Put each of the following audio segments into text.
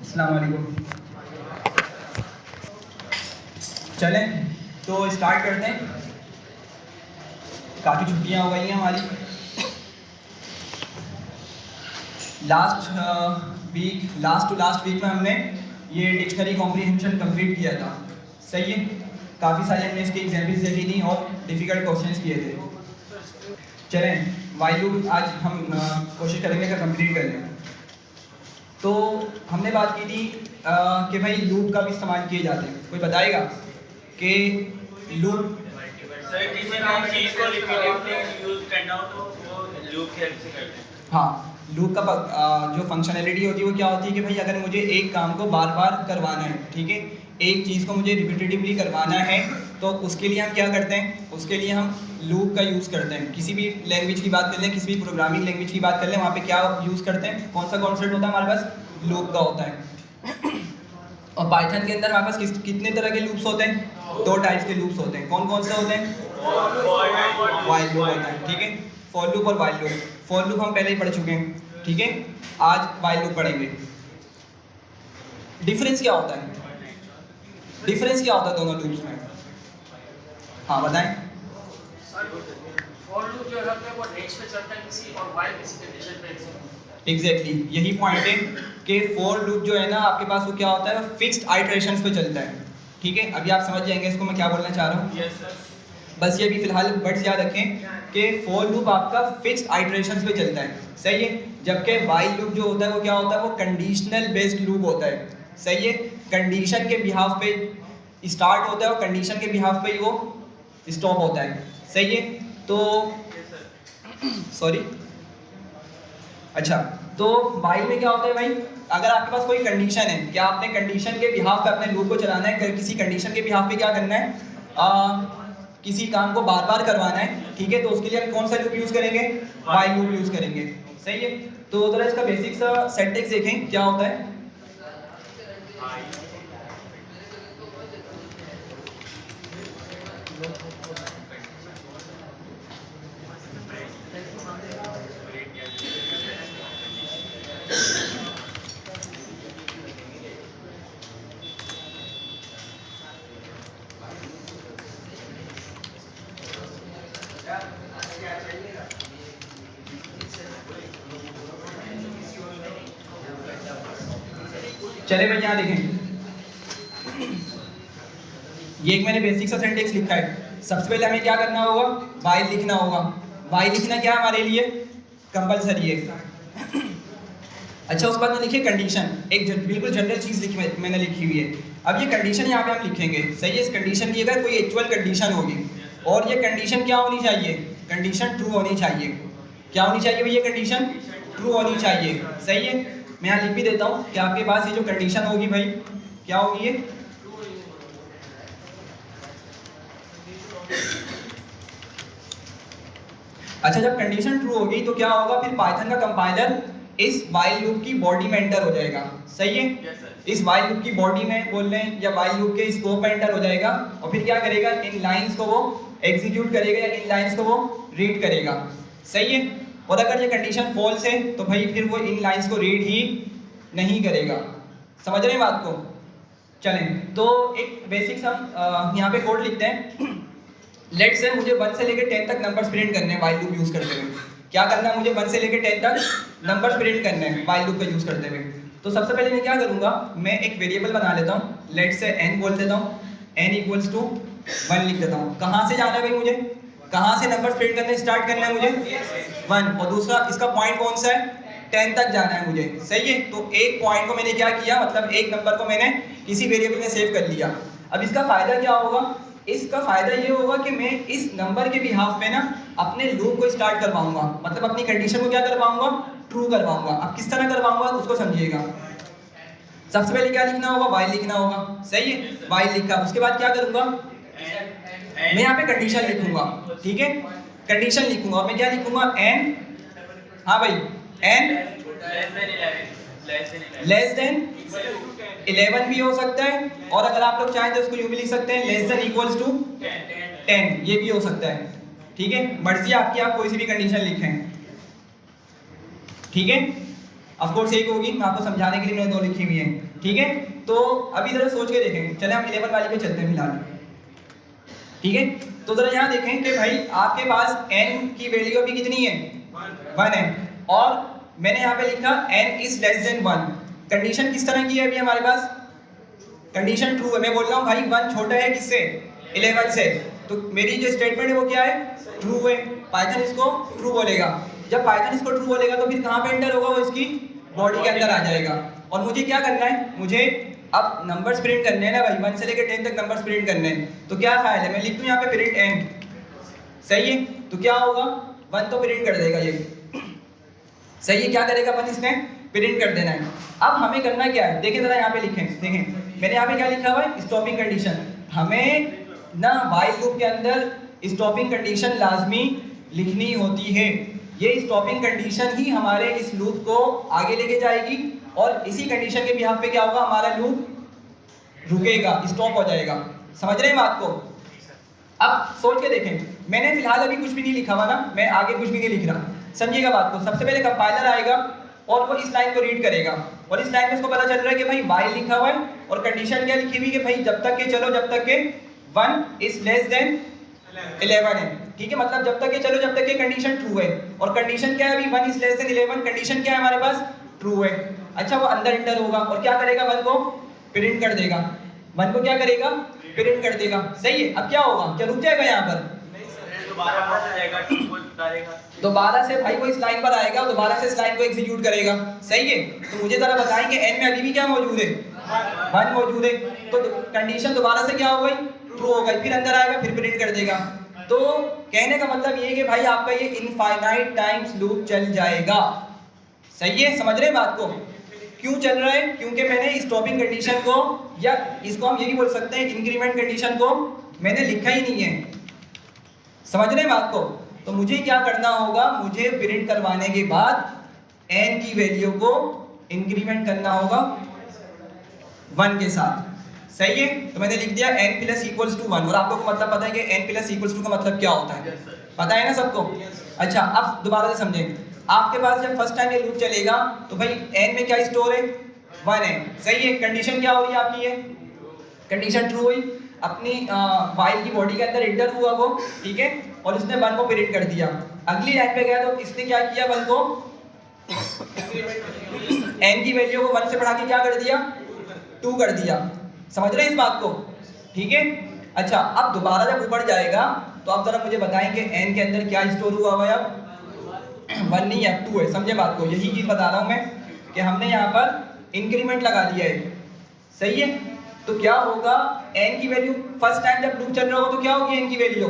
अस्सलाम वालेकुम। चलें तो स्टार्ट करते हैं। काफ़ी छुट्टियां हो गई हैं हमारी। लास्ट वीक में हमने ये डिक्शनरी कॉम्प्रीहेंशन कंप्लीट किया था। सही है, काफ़ी सारे हमने इसकी एग्जाम्पल्स देखी थी और डिफ़िकल्ट क्वेश्चंस किए थे। चलें वाइल लूप आज हम कोशिश करेंगे कि कंप्लीट कर लें। तो हमने बात की थी कि भाई लूप का भी इस्तेमाल किए जाते हैं। कोई बताएगा कि लूप सर किसी भी चीज को रिपीटेडली यूज करना हो तो वो लूप की हेल्प से करते हैं। हाँ, लूप का जो फंक्शनैलिटी होती है वो क्या होती है कि भाई अगर मुझे एक काम को बार बार करवाना है, ठीक है, एक चीज़ को मुझे रिपीटेटिवली करवाना है तो उसके लिए हम क्या करते हैं, उसके लिए हम लूप का यूज़ करते हैं। किसी भी लैंग्वेज की बात कर लें, किसी भी प्रोग्रामिंग लैंग्वेज की बात कर लें, वहाँ पे क्या यूज़ करते हैं, कौन सा कॉन्सेप्ट होता है हमारे पास, लूप का होता है। और पाइथन के अंदर हमारे पास कितने तरह के लूप्स होते हैं, दो टाइप्स के लूप्स होते हैं। कौन कौन से होते हैं, वाइल लूप होता है, ठीक है, फॉर लूप और वाइल लूप। फॉर लूप हम पहले ही पढ़ चुके हैं, ठीक है, आज वाइल लूप पढ़ेंगे। डिफरेंस क्या होता है, डिफरेंस क्या होता है दोनों लूप्स में, हाँ बताएं। फॉर लूप जो होता है वो नेक्स्ट पे चलता है किसी, और वाइल किसी कंडीशन पे एग्जीक्यूट। एग्जैक्टली यही पॉइंट है कि फॉर लूप जो है ना आपके पास वो क्या होता है, फिक्स्ड आइटरेशंस पे चलता है, ठीक है। अभी आप समझ जाएंगे इसको मैं क्या बोलना चाह रहा हूँ। Yes sir. बस ये भी फिलहाल वर्ड्स याद रखें कि फॉर लूप आपका फिक्स्ड आइटरेशंस पे चलता है, सही है। जबकि वाइल लूप जो होता है वो क्या होता है, वो कंडीशनल बेस्ड लूप होता है, सही है। कंडीशन के बिहाफ पे स्टार्ट होता है और कंडीशन के बिहाफ पे ही वो स्टॉप होता है, सही है। तो सॉरी, अच्छा, तो वाइल में क्या होता है भाई, अगर आपके पास कोई कंडीशन है, क्या आपने कंडीशन के बिहाफ पे अपने लूप को चलाना है, किसी कंडीशन के बिहाफ पे क्या करना है, किसी काम को बार बार करवाना है, ठीक है, तो उसके लिए हम कौन सा लूप यूज करेंगे, वाइल लूप यूज करेंगे, सही है। तो जरा इसका बेसिक सा सिंटैक्स देखें क्या होता है। चले भाई यहाँ देखें, ये एक मैंने बेसिक सा सिंटैक्स लिखा है। सबसे पहले हमें क्या करना होगा, वाइल लिखना होगा। वाइल लिखना क्या है हमारे लिए, कंपलसरी है। अच्छा, उसके बाद में लिखिए कंडीशन, एक बिल्कुल जनरल चीज़ लिखी मैंने लिखी हुई है। अब ये कंडीशन यहाँ पे हम लिखेंगे, सही है। इस कंडीशन की अगर कोई एक्चुअल कंडीशन होगी और ये कंडीशन क्या होनी चाहिए, कंडीशन ट्रू होनी चाहिए। क्या होनी चाहिए भैया, कंडीशन ट्रू होनी चाहिए, सही है। मैं यहाँ लिख भी देता हूँ कि आपके पास ये जो कंडीशन होगी भाई क्या होगी, ये अच्छा, जब कंडीशन ट्रू होगी तो क्या होगा, फिर पाइथन का कंपाइलर इस वाइल लूप की बॉडी में एंटर हो जाएगा, सही है। Yes, sir. इस वाइल लूप की बॉडी में बोल रहे हैं या वाइल लूप के स्कोप में एंटर हो जाएगा और फिर क्या करेगा, इन लाइंस को वो एग्जीक्यूट करेगा या इन लाइंस को वो रीड करेगा, सही है। और अगर ये कंडीशन फॉल्स है तो भाई फिर वो इन लाइंस को रीड ही नहीं करेगा। समझ रहे हैं बात को। चलें तो एक बेसिक हम यहाँ पे कोड लिखते हैं। लेट से मुझे 1 से लेकर 10 तक नंबर्स प्रिंट करने हैं वाइल लूप यूज करते हुए। क्या करना है, मुझे 1 से लेकर 10 तक नंबर्स प्रिंट करने हैं वाइल लूप का यूज करते हुए। तो सबसे पहले मैं क्या करूंगा, मैं एक वेरिएबल बना लेता हूँ, लेट से n बोल देता हूँ, n इक्वल्स टू 1 लिख देता हूँ। कहाँ से जाना है भाई मुझे, कहाँ से नंबर्स प्रिंट करने स्टार्ट करना है मुझे, 1, और दूसरा इसका पॉइंट कौन सा है, 10 तक जाना है मुझे, सही है। तो एक पॉइंट को मैंने क्या किया, मतलब एक नंबर को मैंने किसी वेरिएबल में सेव कर लिया। अब इसका फायदा क्या होगा, इसका फायदा ये होगा कि मैं इस नंबर के बिहाफ पे ना अपने लूप को स्टार्ट कर पाऊंगा, मतलब अपनी कंडीशन को क्या कर पाऊंगा, ट्रू कर पाऊंगा। अब किस तरह कर पाऊंगा उसको समझिएगा। सबसे पहले क्या लिखना होगा, वाइल लिखना होगा, सही है। वाइल लिखा, उसके बाद क्या करूंगा, मैं यहाँ पे कंडीशन लिखूंगा, ठीक है, कंडीशन लिखूंगा और मैं क्या लिखूंगा, n, हाँ भाई, n लेस देन 11 भी हो सकता है, और अगर आप लोग चाहें तो उसको यूं भी लिख सकते हैं, लेस देन इक्वल्स टू 10, ये भी हो सकता है, ठीक है। मर्जी आपकी, आप कोई सी भी कंडीशन लिखें, ठीक है। ऑफ कोर्स एक होगी, मैं आपको समझाने के लिए मैंने 2 लिखी हुई है, ठीक है। तो अभी जरा सोच के देखें, चले हम 11 वाली पे चलते हैं फिलहाल, ठीक है। तो जरा यहाँ देखें कि भाई आपके पास n की वैल्यू अभी कितनी है, 1 है, और मैंने यहाँ पे लिखा n is less then 1। Condition किस तरह की है अभी हमारे पास, कंडीशन ट्रू है। मैं बोल रहा हूँ भाई 1 छोटा है किससे, 11 से, तो मेरी जो स्टेटमेंट है वो क्या है, ट्रू है। पाइथन इसको ट्रू बोलेगा। जब पाइथन इसको ट्रू बोलेगा तो फिर कहाँ पे एंटर होगा, वो इसकी बॉडी के अंदर आ जाएगा। और मुझे क्या करना है, मुझे अब नंबर्स प्रिंट करने हैं ना भाई, 1 से लेकर 10 तक नंबर्स प्रिंट करने हैं। तो क्या ख्याल है, मैं लिख दूं यहाँ पे प्रिंट n, सही है। तो क्या होगा, 1 तो प्रिंट कर देगा ये, सही है। क्या करेगा 1 इसने प्रिंट कर देना है। अब हमें करना क्या है, देखें जरा यहाँ पे लिखें, देखें मैंने यहाँ पे क्या लिखा हुआ है, स्टॉपिंग कंडीशन। हमें ना व्हाइल लूप के अंदर स्टॉपिंग कंडीशन लाजमी लिखनी होती है। ये स्टॉपिंग कंडीशन ही हमारे इस लूप को आगे लेके जाएगी, और इसी कंडीशन के बिहाफ पे क्या होगा, हमारा लूप रुकेगा, स्टॉप हो जाएगा। समझ रहे हैं बात को। अब सोच के देखें, मैंने फिलहाल अभी कुछ भी नहीं लिखा हुआ ना, मैं आगे कुछ भी नहीं लिख रहा, समझिएगा बात को। सबसे पहले कंपाइलर आएगा और वो इस लाइन को रीड करेगा, और इस लाइन में उसको पता चल रहा है कि भाई व्हाइल लिखा हुआ है, और कंडीशन क्या लिखी हुई है कि भाई जब तक के चलो, जब तक के 1 इज लेस देन 11 है, ठीक है। मतलब जब तक के चलो, जब तक के कंडीशन ट्रू है। और कंडीशन क्या है अभी, 1 इज लेस देन 11, कंडीशन क्या है हमारे पास, ट्रू है। अच्छा, वो अंदर इंटर होगा और क्या करेगा, 1 को प्रिंट कर देगा, 1 को क्या करेगा, प्रिंट कर देगा, सही है। अब क्या होगा, क्या रुक जाएगा यहाँ पर, दोबारा से भाई वो इस लाइन पर आएगा, दोबारा से इस लाइन को एग्जीक्यूट करेगा, सही है। तो मुझे जरा बताएंगे n में अभी भी क्या मौजूद है, 1 मौजूद है। तो कंडीशन दोबारा से क्या हो गई, ट्रू हो गई, फिर अंदर आएगा, फिर प्रिंट कर देगा। तो कहने का मतलब ये है कि भाई आपका ये इनफाइनाइट टाइम्स लूप चल जाएगा, सही है। समझ रहे हैं बात को, क्यों चल रहा है, क्योंकि मैंने स्टॉपिंग कंडीशन को, या इसको हम ये भी बोल सकते हैं इंक्रीमेंट कंडीशन को मैंने लिखा ही नहीं है। समझ रहे हैं बात को। तो मुझे क्या करना होगा, मुझे प्रिंट करवाने के बाद n की वैल्यू को इंक्रीमेंट करना होगा 1 के साथ, सही है। तो मैंने लिख दिया n प्लस इक्वल्स टू 1, और आप लोग को मतलब पता है कि n प्लस इक्वल्स टू का मतलब क्या होता है, पता है ना सबको। अच्छा, अब दोबारा से समझें, आपके पास जब फर्स्ट टाइम ये लूप चलेगा तो भाई n में क्या स्टोर है, 1 है, सही है। कंडीशन क्या हो रही है आपकी, ये कंडीशन ट्रू हुई, अपनी व्हाइल की बॉडी के अंदर एंटर हुआ वो, ठीक है, और उसने 1 को प्रिंट कर दिया। अगली लाइन पे गया तो इसने क्या किया, 1 को n की वैल्यू को 1 से बढ़ा के क्या कर दिया, 2 कर दिया। समझ रहे हैं इस बात को, ठीक है। अच्छा, अब दोबारा जब ऊपर जाएगा तो आप जरा मुझे बताएं कि n के अंदर क्या स्टोर हुआ हुआ है, अब 1 नहीं है, 2 है। समझे बात को, यही चीज बता रहा हूं मैं कि हमने यहाँ पर इंक्रीमेंट लगा दिया है, सही है। तो क्या होगा, n की वैल्यू फर्स्ट टाइम जब लूप चल रहा होगा तो क्या होगी, n की वैल्यू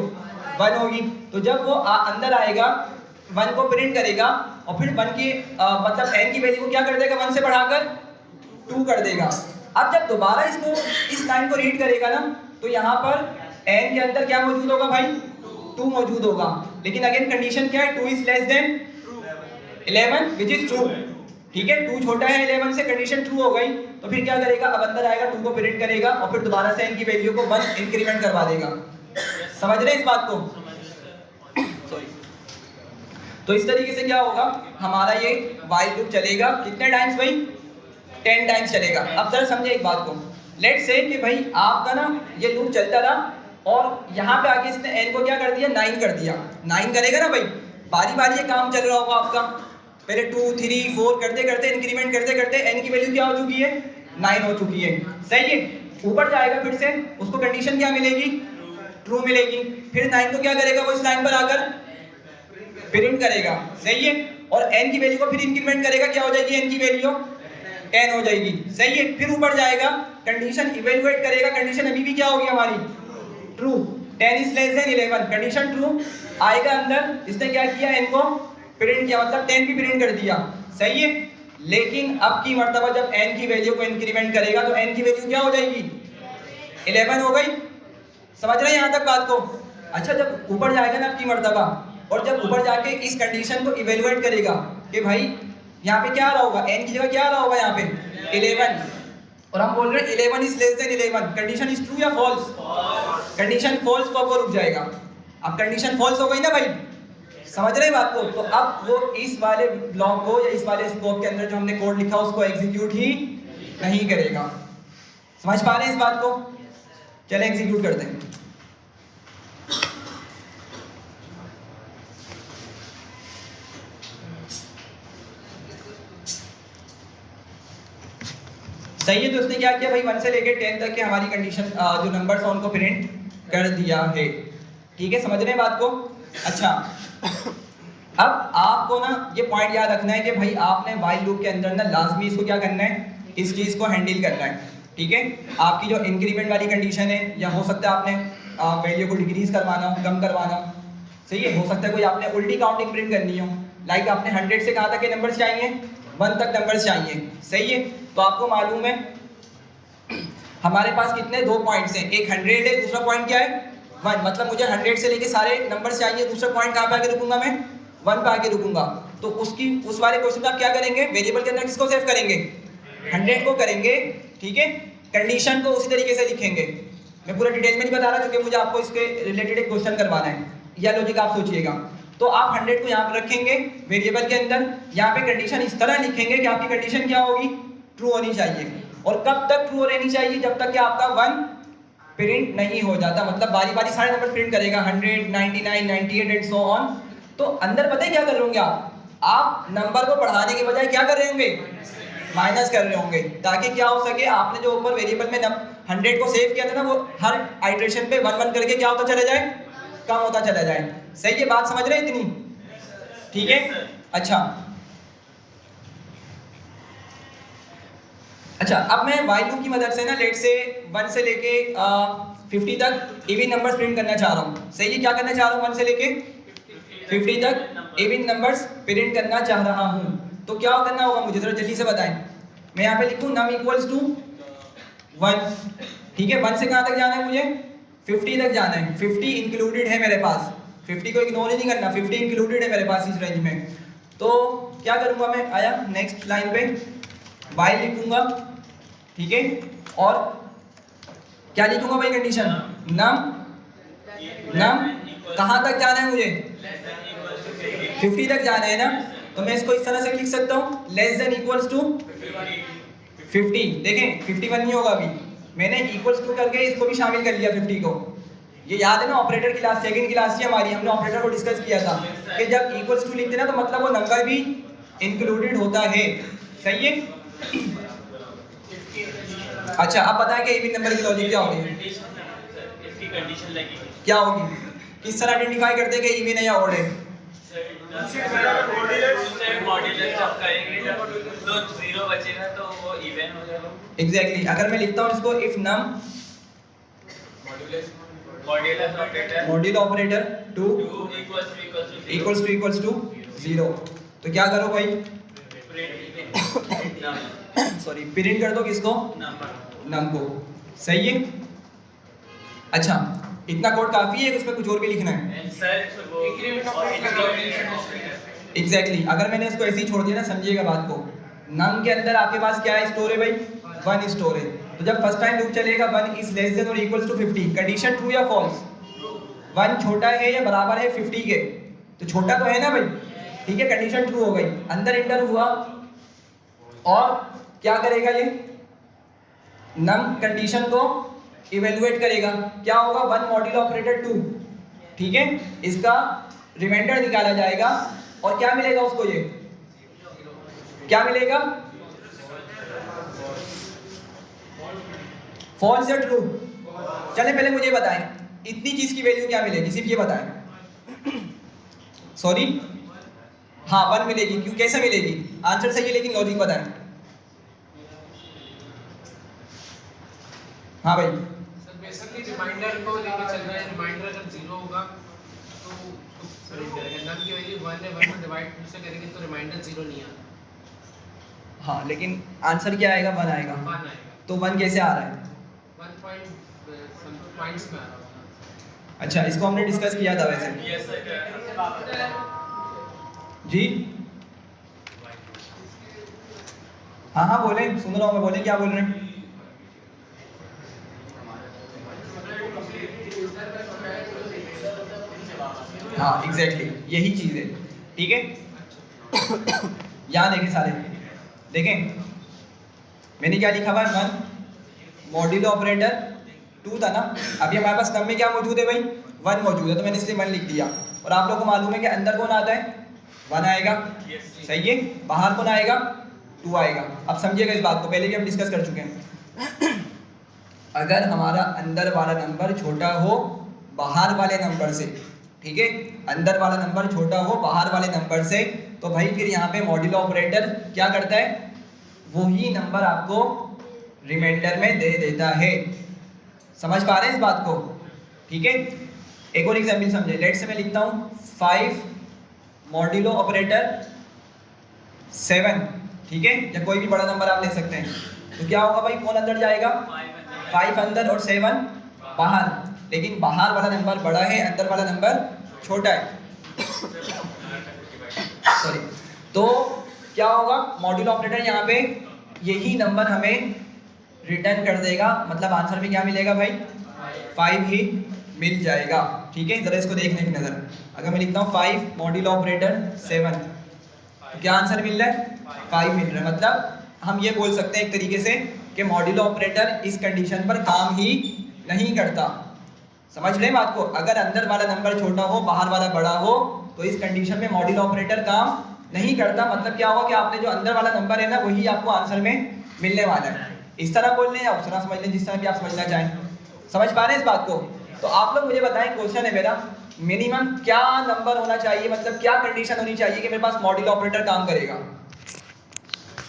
1 होगी। तो जब वो अंदर आएगा, 1 को प्रिंट करेगा, और फिर 1 की मतलब n की वैल्यू को क्या कर देगा, 1 से बढ़ाकर 2 कर देगा। अब जब दोबारा इसको इस लाइन को रीड करेगा ना, तो यहाँ पर n के अंदर क्या मौजूद होगा भाई, 2 मौजूद होगा। लेकिन अगेन कंडीशन क्या है, 2 is less then 11 which is true, ठीक है। 2 छोटा है 11 से, कंडीशन ट्रू हो गई। तो फिर क्या करेगा, अब अंदर आएगा, 2 को प्रिंट करेगा, और फिर दोबारा से n की वैल्यू को 1 इंक्रीमेंट करवा देगा। समझ रहे हैं इस बात को। तो इस तरीके से क्या होगा, हमारा ये व्हाइल लूप चलेगा कितने टाइम्स भाई, 10 टाइम्स चलेगा। अब जरा समझे एक बात को, लेट्स से कि भाई आपका ना ये लूप चलता रहा, और यहाँ पे आके इसने n को क्या कर दिया, 9 कर दिया। 9 करेगा ना भाई, बारी बारी ये काम चल रहा होगा आपका, पहले 2 3 4 करते करते इंक्रीमेंट करते करते n की वैल्यू क्या हो चुकी है, 9 हो चुकी है, सही है। ऊपर जाएगा, फिर से उसको कंडीशन क्या मिलेगी, ट्रू मिलेगी। फिर 9 को क्या करेगा, वो इस लाइन पर आकर प्रिंट करेगा, सही है। और n की वैल्यू को फिर इंक्रीमेंट करेगा, क्या हो जाएगी, n की वैल्यू 10 हो जाएगी, सही है। फिर ऊपर जाएगा, कंडीशन इवेलुएट करेगा, कंडीशन अभी भी क्या होगी हमारी, true. 10 is less then 11, condition true. आएगा अंदर, इसने क्या किया, n को प्रिंट किया, मतलब 10 भी प्रिंट कर दिया, सही है। लेकिन अब की मर्तबा जब n की वैल्यू को इंक्रीमेंट करेगा तो n की वैल्यू क्या हो जाएगी, 11 हो गई। समझ रहे हैं यहाँ तक बात को। अच्छा, जब ऊपर जाएगा ना अब की मर्तबा, और जब ऊपर जाके इस कंडीशन को इवेलुएट करेगा कि भाई यहाँ पे क्या आ रहा होगा, n की जगह क्या आ रहा होगा यहाँ पे 11, और हम बोल रहे हैं 11 is less then 11, condition is true या फॉल्स, कंडीशन फॉल्स, तो वो रुक जाएगा। अब कंडीशन फॉल्स हो गई ना भाई, समझ रहे हैं बात को? तो अब वो इस वाले ब्लॉक को या इस वाले स्कोप के अंदर जो हमने कोड लिखा उसको एग्जीक्यूट ही नहीं करेगा। समझ पा रहे हैं इस बात को? चले एग्जीक्यूट करते हैं। सही है। तो उसने क्या किया भाई, 1 से लेके 10 तक के हमारी कंडीशन जो नंबर्स हैं उनको प्रिंट कर दिया है। ठीक है, समझ रहे हैं बात को? अच्छा, अब आपको ना ये पॉइंट याद रखना है कि भाई आपने व्हाइल लूप के अंदर ना लाजमी इसको क्या करना है, इस चीज़ को हैंडल करना है। ठीक है, आपकी जो इंक्रीमेंट वाली कंडीशन है, या हो सकता है आपने वैल्यू को डिक्रीज करवाना हो, कम करवाना हो, सही है, हो सकता है कोई आपने उल्टी काउंटिंग प्रिंट करनी हो, लाइक आपने 100 से कहाँ तक के नंबर्स चाहिए, 1 तक नंबर्स चाहिए। सही है, तो आपको मालूम है हमारे पास कितने 2 पॉइंट्स हैं, एक 100 है, दूसरा पॉइंट क्या है 1, मतलब मुझे 100 से लेके सारे नंबर्स चाहिए, दूसरा पॉइंट कहाँ पे आके रुकूंगा मैं 1 पे आके रुकूंगा। तो उसकी उस वाले क्वेश्चन में आप क्या करेंगे, वेरिएबल के अंदर किसको सेव करेंगे, 100 को करेंगे। ठीक है, कंडीशन को उसी तरीके से लिखेंगे। मैं पूरा डिटेल में नहीं बता रहा क्योंकि मुझे आपको इसके रिलेटेड एक क्वेश्चन करवाना है, या लॉजिक आप सोचिएगा। तो आप 100 को यहाँ पे रखेंगे वेरिएबल के अंदर, यहाँ पे कंडीशन इस तरह लिखेंगे कि आपकी कंडीशन क्या होगी, ट्रू होनी चाहिए। और कब तक ट्रू रहनी चाहिए, जब तक कि आपका 1 प्रिंट नहीं हो जाता, मतलब बारी बारी सारे नंबर प्रिंट करेगा 100, 99, 98 एंड सो ऑन। तो अंदर पता है क्या कर रहे होंगे आप नंबर को बढ़ाने के बजाय क्या कर रहे होंगे, माइनस कर रहे होंगे, ताकि क्या हो सके, आपने जो ऊपर वेरिएबल में 100 को सेव किया था ना, वो हर आइटरेशन पे 1 1 करके क्या होता चला जाए, कम होता चला जाए। सही है, बात समझ रहे हैं इतनी? ठीक है, अच्छा अब मैं व्हाइल लूप की मदद से ना लेट से 1 से लेके 50 तक इवन नंबर्स प्रिंट करना चाह रहा हूँ। सही है, क्या करना चाह रहा हूँ, 1 से लेके 50 तक इवन नंबर्स प्रिंट करना चाह रहा हूँ। तो क्या करना होगा मुझे, जरा जल्दी से बताएं। मैं यहाँ पे लिखूँ num इक्वल्स टू 1। ठीक है, 1 से कहाँ तक जाना है मुझे, 50 तक जाना है। 50 इंक्लूडेड है मेरे पास, 50 को इग्नोर ही नहीं करना, 50 इंक्लूडेड है मेरे पास इस रेंज में। तो क्या करूँगा मैं, आया नेक्स्ट लाइन पे व्हाइल लिखूंगा। ठीक है, और क्या लिखूंगा भाई, कंडीशन नम कहाँ तक जाना है मुझे, 50 तक जाना है ना। तो मैं इसको इस तरह से लिख सकता हूँ, लेस देन इक्वल्स टू 50। देखें 51 नहीं होगा, अभी मैंने इक्वल्स टू करके इसको भी शामिल कर लिया 50 को। ये याद है ना, ऑपरेटर की क्लास, सेकंड क्लास थी हमारी, हमने ऑपरेटर को डिस्कस किया था कि जब इक्वल्स टू लिखते ना तो मतलब वो नंबर भी इंक्लूडेड होता है। सही है, अच्छा अब बताएं कि इवन नंबर की लॉजिक क्या होगी, इसकी कंडीशन लगेगी क्या होगी, किस तरह आइडेंटिफाई करते हैं कि इवन है या ऑड है। मॉड्यूलस जब करेंगे, जब तो 0 बचेगा तो वो इवन हो जाएगा। एग्जैक्टली, अगर मैं लिखता हूँ इसको if num module operator 2 equals to 0, तो क्या करो भाई, सॉरी प्रिंट कर दो किसको, नम को। सही है, अच्छा इतना कोड काफी है, उसमें कुछ और भी लिखना है। एग्जैक्टली, अगर मैंने इसको ऐसे ही छोड़ दिया ना, समझिएगा बात को, नम के अंदर आपके पास क्या है, स्टोर है भाई, 1 स्टोर है। तो जब फर्स्ट टाइम लूप चलेगा 1 इज लेस देन और इक्वल्स टू 50, कंडीशन ट्रू या फॉल्स, 1 छोटा है या बराबर है 50 के, तो छोटा तो है ना भाई। ठीक है, कंडीशन ट्रू हो गई, अंदर इंटर हुआ, और क्या करेगा ये, नम कंडीशन को इवेलुएट करेगा, क्या होगा 1 मॉड्यूल ऑपरेटर 2। ठीक है, इसका रिमाइंडर निकाला जाएगा, और क्या मिलेगा उसको, ये क्या मिलेगा, फॉल्स या ट्रू। चले पहले मुझे बताएं इतनी चीज की वैल्यू क्या मिलेगी, सिर्फ ये बताएं। सॉरी, हाँ 1 मिलेगी, क्यों, कैसे मिलेगी, आंसर सही है लेकिन लॉजिक बताएं। हाँ भाई, सर बेसिकली रिमाइंडर को लेके चल रहा है, रिमाइंडर अगर 0 होगा तो प्रिंट करेगा, नम की वैल्यू 1 है, 1 में डिवाइड 2 से करेंगे तो रिमाइंडर 0 नहीं आता। हाँ लेकिन आंसर क्या आएगा, 1 आएगा। 1 आएगा, तो 1 कैसे आ रहा है, 1 पॉइंट्स में आ रहा है। अच्छा इसको हमने डिस्कस किया था वैसे। यस सर, जी हाँ हाँ बोले, सुन रहा हूँ मैं, बोले क्या बोल रहे हैं। हाँ एग्जैक्टली यही चीज़ है, ठीक है। यहाँ देखें सारे, देखें मैंने क्या लिखा हुआ है, 1 मॉड्यूलो ऑपरेटर 2 था ना, अभी हमारे पास नम में क्या मौजूद है भाई, 1 मौजूद है, तो मैंने इसलिए 1 लिख दिया। और आप लोगों को मालूम है कि अंदर कौन आता है, 1 आएगा, सही है, बाहर कौन आएगा, 2 आएगा। अब समझिएगा इस बात को, पहले भी हम डिस्कस कर चुके हैं। अगर हमारा अंदर वाला नंबर छोटा हो बाहर वाले नंबर से, ठीक है, अंदर वाला नंबर छोटा हो बाहर वाले नंबर से, तो भाई फिर यहाँ पे मॉड्यूलो ऑपरेटर क्या करता है, वही नंबर आपको रिमाइंडर में दे देता है। समझ पा रहे हैं इस बात को, ठीक है। एक और एग्जाम्पल समझे, लेट से मैं लिखता हूँ 5 मॉड्यूलो ऑपरेटर 7, ठीक है, या कोई भी बड़ा नंबर आप ले सकते हैं। तो क्या होगा भाई, कौन अंदर जाएगा, 5 अंदर और 7 बाहर, लेकिन बाहर वाला नंबर बड़ा है, अंदर वाला नंबर छोटा है, सॉरी। तो क्या होगा, मॉड्यूलो ऑपरेटर यहाँ पे यही नंबर हमें रिटर्न कर देगा, मतलब आंसर में क्या मिलेगा भाई, 5 ही मिल जाएगा, ठीक है। जरा इसको देखने की नजर, अगर मैं लिखता हूँ 5 मॉड्यूलो ऑपरेटर 7, तो क्या आंसर मिल रहा है, 5 मिल रहा है। मतलब हम ये बोल सकते हैं एक तरीके से कि मॉड्यूलो ऑपरेटर इस कंडीशन पर काम ही नहीं करता। समझ रहे हैं बात को, अगर अंदर वाला नंबर छोटा हो बाहर वाला बड़ा हो, तो इस कंडीशन में मॉड्यूलो ऑपरेटर काम नहीं करता। मतलब क्या होगा कि आपने जो अंदर वाला नंबर है ना, वही आपको आंसर में मिलने वाला है। इस तरह बोल लें या उस तरह समझ लें, जिस तरह भी आप समझना चाहें। समझ पा रहे हैं इस बात को। तो आप लोग मुझे बताएं, क्वेश्चन है मेरा, मिनिमम क्या नंबर होना चाहिए, मतलब क्या कंडीशन होनी चाहिए कि मेरे पास मॉड्यूलो ऑपरेटर काम करेगा।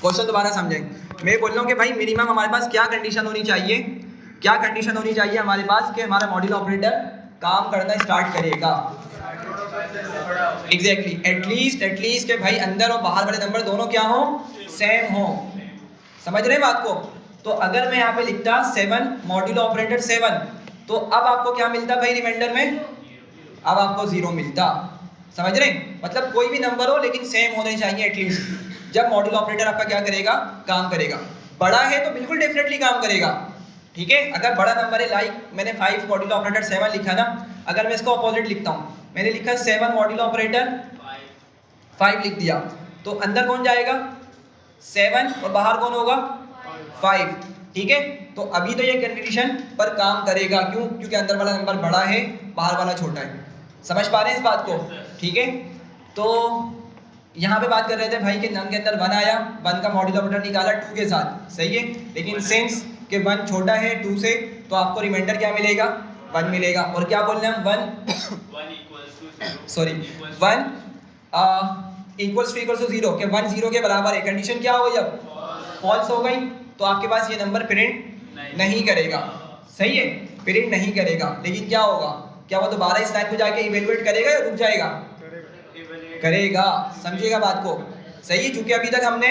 क्वेश्चन दोबारा समझें, मैं बोल रहा हूँ कि भाई मिनिमम हमारे पास क्या कंडीशन होनी चाहिए, क्या कंडीशन होनी चाहिए हमारे पास कि हमारा मॉड्यूलो ऑपरेटर काम करना स्टार्ट करेगा। एग्जैक्टली, एटलीस्ट के भाई अंदर और बाहर वाले नंबर दोनों क्या हो, सेम हो। समझ रहे हैं बात को। तो अगर मैं यहाँ पे लिखता 7 मॉड्यूलो ऑपरेटर 7, तो अब आपको क्या मिलता भाई रिमाइंडर में, अब आपको 0 मिलता। समझ रहे हैं, मतलब कोई भी नंबर हो लेकिन सेम होने चाहिए एटलीस्ट, जब मॉड्यूलो ऑपरेटर आपका क्या करेगा, काम करेगा। बड़ा है तो बिल्कुल डेफिनेटली काम करेगा, ठीक है। अगर बड़ा नंबर है, लाइक मैंने 5 मॉड्यूलो ऑपरेटर 7 लिखा ना, अगर मैं इसको अपोजिट लिखता हूँ, मैंने लिखा 7 मॉड्यूलो ऑपरेटर 5 लिख दिया, तो अंदर कौन जाएगा, 7 और बाहर कौन होगा, 5, ठीक है। तो अभी तो ये कंडीशन पर काम करेगा, क्यों, क्योंकि अंदर वाला नंबर बड़ा है बाहर वाला छोटा है। समझ पा रहे हैं इस बात को, ठीक है। तो यहाँ पे बात कर रहे थे भाई कि नम के अंदर 1 आया, 1 का मॉड्यूलो ऑपरेटर निकाला 2 के साथ, सही है। लेकिन सिंस कि 1 छोटा है 2 से, तो आपको रिमाइंडर क्या मिलेगा, 1 मिलेगा। और क्या बोल रहे हैं हम, 1 इक्वल्स टू 0, कि 1 0 के बराबर है। कंडीशन क्या हो गई, अब फॉल्स हो गई, तो आपके पास ये नंबर प्रिंट नहीं करेगा, सही है, प्रिंट नहीं करेगा। लेकिन क्या होगा, क्या वो दोबारा इस लाइन को जाके इवेलुएट करेगा या रुक जाएगा, करेगा। समझिएगा बात को, सही है। चूंकि अभी तक हमने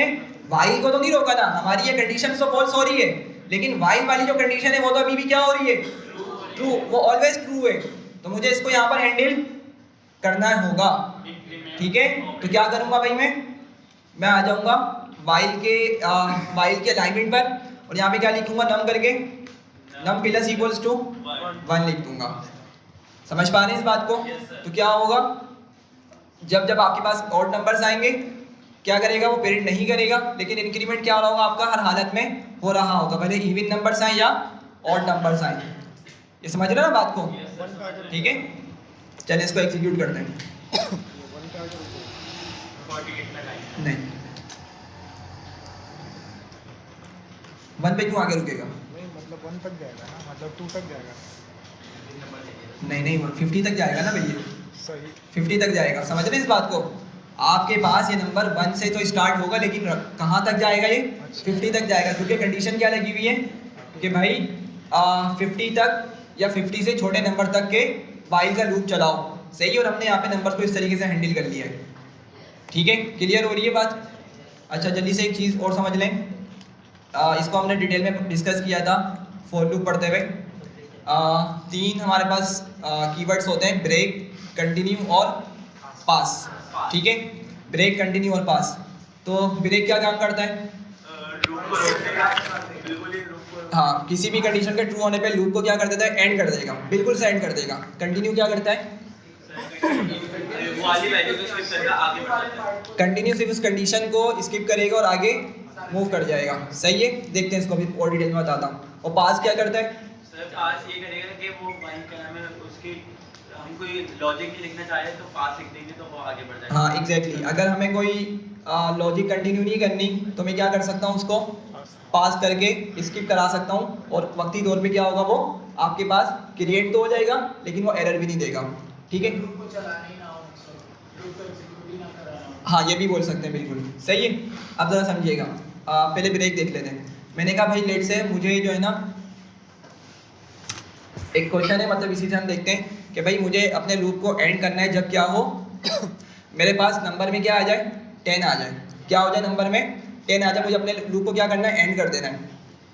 वाइल को तो नहीं रोका ना, हमारी ये कंडीशन तो फॉल्स हो रही है, लेकिन वाइल वाली जो कंडीशन है वो तो अभी भी क्या हो रही है, ट्रू, वो ऑलवेज ट्रू है। तो मुझे इसको यहाँ पर हैंडल करना होगा, ठीक है। तो क्या करूँगा भाई, मैं आ जाऊँगा वाइल के अलाइनमेंट पर, और यहाँ पे क्या लिखूंगा, नम करके नम प्लस इक्वल्स टू 1 लिख दूंगा। समझ पा रहे हैं इस बात को। तो क्या होगा, जब आपके पास ऑड नंबर्स आएंगे, क्या करेगा, वो पेरेंट नहीं करेगा, लेकिन इंक्रीमेंट क्या होगा आपका, हर हालत में हो रहा होगा, भले इवन नंबर्स आए या ऑड नंबर्स आए। ये समझ रहे हो ना बात को, ठीक है। चलिए इसको एग्जीक्यूट करते हैं। नहीं, 1 पे क्यों आगे रुकेगा, नहीं मतलब 1 तक जाएगा ना, मतलब 2 तक जाएगा। नहीं 50 तक जाएगा ना भैया, सही 50 तक जाएगा। समझ रहे हैं इस बात को। आपके पास ये नंबर 1 से तो स्टार्ट होगा, लेकिन कहाँ तक जाएगा, ये 50 तक जाएगा, क्योंकि कंडीशन क्या लगी हुई है कि भाई 50 तक या 50 से छोटे नंबर तक के वाइल का लूप चलाओ, सही है। और हमने यहाँ पे नंबर को इस तरीके से हैंडल कर लिया है, ठीक है। क्लियर हो रही है बात। अच्छा, जल्दी से एक चीज़ और समझ लें, इसको हमने डिटेल में डिस्कस किया था फॉर लूप पढ़ते हुए। 3 हमारे पास कीवर्ड्स होते हैं, ब्रेक, कंटिन्यू और पास, ठीक है। ब्रेक, कंटिन्यू और पास। तो ब्रेक क्या काम करता है, हाँ, किसी भी कंडीशन के ट्रू होने पे लूप को क्या कर देता है, एंड कर देगा, बिल्कुल से एंड कर देगा। कंटिन्यू क्या करता है, वो वाली वैल्यू को स्किप करके आगे बढ़ जाता है। कंटिन्यू सिर्फ उस कंडीशन को स्किप करेगा और आगे मूव कर जाएगा। सही है, देखते हैं इसको अभी और डिटेल में बताता हूँ। और पास क्या करता है? सर पास ये करेगा कि वो वाइन क्या नाम है उसकी, हम कोई लॉजिक नहीं लिखना चाहे तो पास लिख देंगे तो वो आगे बढ़ जाएगा। हाँ एग्जैक्टली, अगर हमें कोई लॉजिक कंटिन्यू नहीं करनी तो मैं क्या कर सकता हूँ, उसको पास करके स्किप करा सकता हूँ और वक्ती तौर पे क्या होगा, वो आपके पास क्रिएट तो हो जाएगा लेकिन वो एरर भी नहीं देगा। ठीक है, हाँ ये भी बोल सकते हैं, बिल्कुल सही है। अब ज़रा समझिएगा, पहले ब्रेक देख लेते हैं। मैंने कहा भाई लेट से मुझे जो है ना एक क्वेश्चन है, मतलब इसी से हम देखते हैं कि भाई मुझे अपने लूप को एंड करना है जब क्या हो मेरे पास नंबर में क्या आ जाए, 10 आ जाए। क्या हो जाए, नंबर में 10 आ जाए। मुझे अपने लूप को क्या करना है, एंड कर देना है।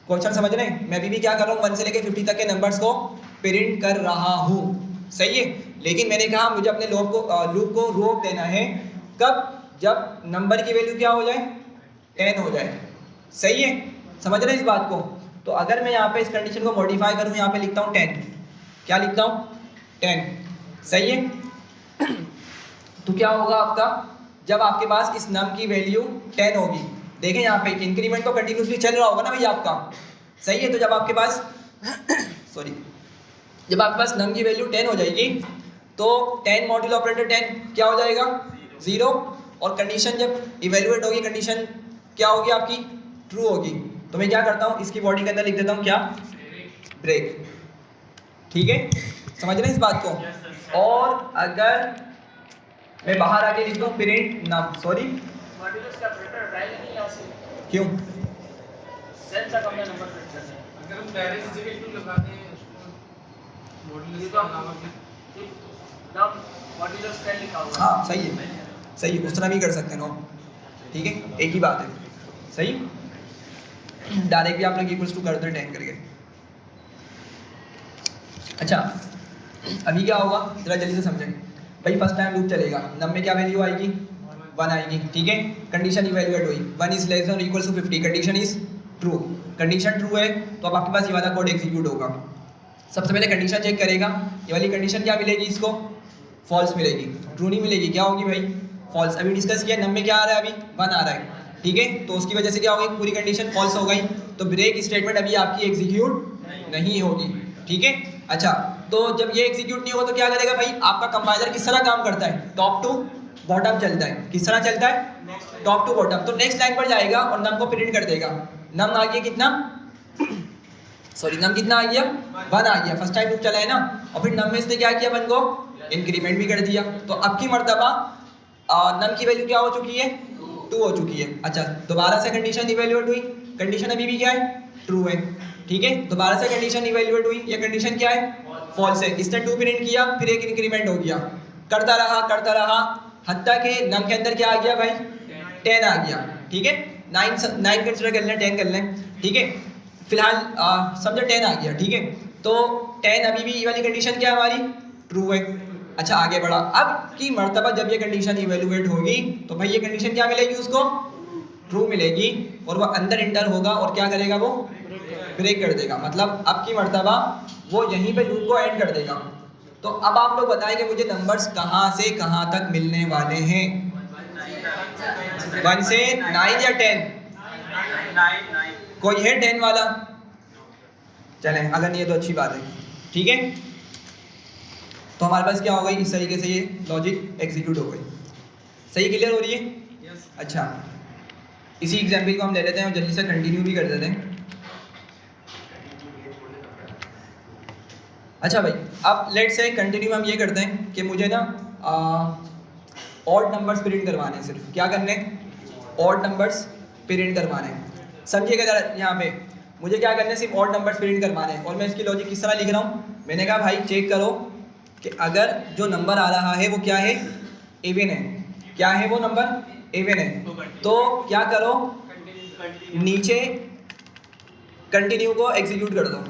क्वेश्चन समझ रहे हैं? मैं भी क्या कर रहा हूँ, 1 से लेकर 50 तक के नंबर्स को प्रिंट कर रहा हूँ। सही है, लेकिन मैंने कहा मुझे अपने लूप को रोक देना है कब, जब नंबर की वैल्यू क्या हो जाए, 10 हो जाए। सही है, समझ रहे हैं इस बात को? तो अगर मैं यहाँ पे इस कंडीशन को मॉडिफाई करूँ, यहाँ पे लिखता हूँ 10। क्या लिखता हूँ, 10। सही है, तो क्या होगा आपका, जब आपके पास इस नम की वैल्यू 10 होगी, देखें यहाँ पे इंक्रीमेंट तो कंटिन्यूसली चल रहा होगा ना भाई आपका। सही है, तो जब आपके पास सॉरी जब आपके पास नम की वैल्यू 10 हो जाएगी तो 10 मॉड्यूलो ऑपरेटर 10 क्या हो जाएगा, 0। और कंडीशन जब इवेल्युएट होगी, कंडीशन क्या होगी आपकी, ट्रू होगी। तो मैं क्या करता हूँ, इसकी बॉडी के अंदर लिख देता हूँ क्या, ब्रेक। ठीक है, समझ रहे हैं इस बात को? और अगर मैं बाहर आके लिख दूँ प्रिंट नम, सॉरी क्यों, अगर हम डायरेक्ट जगह टू लगाते हैं मॉड्यूलस का नाम हाँ सही है, सही है, उस तरह भी कर सकते हैं नो। ठीक है, एक ही बात है। सही, डायरेक्ट भी आप लोग इक्वल्स टू करते हैं 10 करके। अच्छा, अभी क्या होगा जरा जल्दी से समझें भाई। फर्स्ट टाइम लूप चलेगा, नम में क्या वैल्यू आएगी, 1 आएगी। ठीक है, कंडीशन इवैल्यूएट हुई, 1 is less than equal to 50, condition is true. Condition true है तो अब आपके पास ये वाला कोड एग्जीक्यूट होगा। सबसे पहले कंडीशन चेक करेगा, ये वाली कंडीशन क्या मिलेगी, इसको फॉल्स मिलेगी, ट्रू नहीं मिलेगी। क्या होगी भाई, फॉल्स। अभी डिस्कस किया, नम में क्या आ रहा है, अभी 1 आ रहा है। ठीक है, तो उसकी वजह से क्या होगी, पूरी कंडीशन फॉल्स हो गई, तो ब्रेक स्टेटमेंट अभी आपकी एग्जीक्यूट नहीं होगी। ठीक है, अच्छा, तो जब ये एग्जीक्यूट नहीं होगा तो क्या करेगा भाई, आपका कंपाइलर किस तरह काम करता है, टॉप टू बॉटम चलता है। किस तरह चलता है, टॉप टू बॉटम। तो नेक्स्ट लाइन पर जाएगा और नम को प्रिंट कर देगा। नम आ गया कितना, सॉरी नम कितना आ गया, 1 आ गया। फर्स्ट टाइम लूप चला है ना, और फिर नम में इसने क्या किया, 1 को इंक्रीमेंट भी कर दिया। तो अब की मर्तबा नम की वैल्यू क्या हो चुकी है, 2 हो चुकी है। अच्छा, दोबारा से कंडीशन इवैल्यूएट हुई, कंडीशन अभी भी क्या है, ट्रू है। ठीक है, दोबारा से कंडीशन इवैल्यूएट हुई, ये कंडीशन क्या है, फॉल्स है। इसने 2 प्रिंट किया, फिर एक इंक्रीमेंट हो गया, करता रहा हत्ता के नम के अंदर क्या आ गया भाई, 10 आ गया। ठीक है, 9 कंसिडर कर लें, 10 कर लें। ठीक है, फिलहाल समझो 10 आ गया। ठीक है, तो 10 अभी भी ये वाली कंडीशन क्या है हमारी, ट्रू है। अच्छा, आगे बढ़ा, अब की मर्तबा जब ये कंडीशन इवैल्यूएट होगी तो भाई ये कंडीशन क्या मिलेगी, उसको ट्रू मिलेगी, और वह अंदर इंटर होगा और क्या करेगा, वो ब्रेक कर देगा। मतलब अब की मर्तबा वो यहीं पे लूप को एंड कर देगा। तो अब आप लोग बताएं कि मुझे नंबर्स कहाँ से कहाँ तक मिलने वाले हैं, 1 से 9 या 10, 9 कोई है 10 वाला? चलें, अगर नहीं है तो अच्छी बात है। ठीक है, तो हमारे पास क्या हो गई, इस तरीके से ये लॉजिक एग्जीक्यूट हो गई। सही, क्लियर हो रही है? अच्छा, इसी एग्जाम्पल को हम ले लेते हैं और जल्दी से कंटिन्यू भी कर देते हैं। अच्छा भाई, अब लेट से कंटिन्यू हम ये करते हैं कि मुझे ना ऑड नंबर्स प्रिंट करवाने हैं। सिर्फ क्या करने, ऑड नंबर्स प्रिंट करवाने हैं। समझिएगा जरा, यहाँ पे मुझे क्या करना है, सिर्फ ऑड नंबर्स प्रिंट करवाने हैं। और मैं इसकी लॉजिक किस तरह लिख रहा हूँ, मैंने कहा भाई चेक करो कि अगर जो नंबर आ रहा है वो क्या है, इवन है। क्या है वो नंबर, इवन है। तो क्या करो, नीचे कंटिन्यू को एग्जीक्यूट कर दो।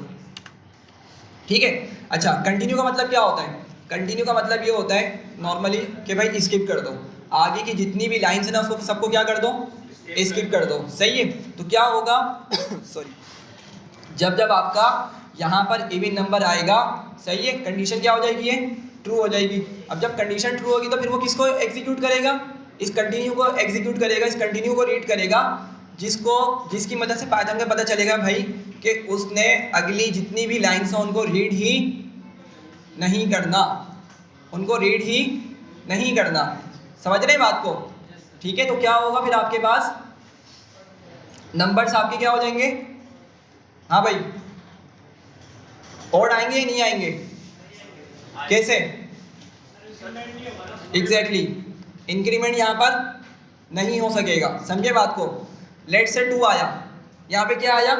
ठीक है, अच्छा, कंटिन्यू का मतलब क्या होता है, कंटिन्यू का मतलब ये होता है नॉर्मली कि भाई स्किप कर दो, आगे की जितनी भी लाइंस है ना उसको सबको क्या कर दो, स्किप कर दो। सही है, तो क्या होगा सॉरी, जब आपका यहाँ पर इवन नंबर आएगा, सही है, कंडीशन क्या हो जाएगी, ये ट्रू हो जाएगी। अब जब कंडीशन ट्रू होगी तो फिर वो किसको एग्जीक्यूट करेगा, इस कंटिन्यू को एग्जीक्यूट करेगा, इस कंटिन्यू को रीड करेगा, जिसकी मदद से पाइथन का पता चलेगा भाई कि उसने अगली जितनी भी लाइन्स हैं उनको रीड ही नहीं करना, उनको रीड ही नहीं करना। समझ रहे हैं बात को? ठीक है, तो क्या होगा फिर आपके पास नंबर्स आपके क्या हो जाएंगे? हाँ भाई, और आएंगे नहीं आएंगे? कैसे? एग्जैक्टली, इंक्रीमेंट यहाँ पर नहीं हो सकेगा। समझे बात को? लेट से 2 आया, यहाँ पे क्या आया,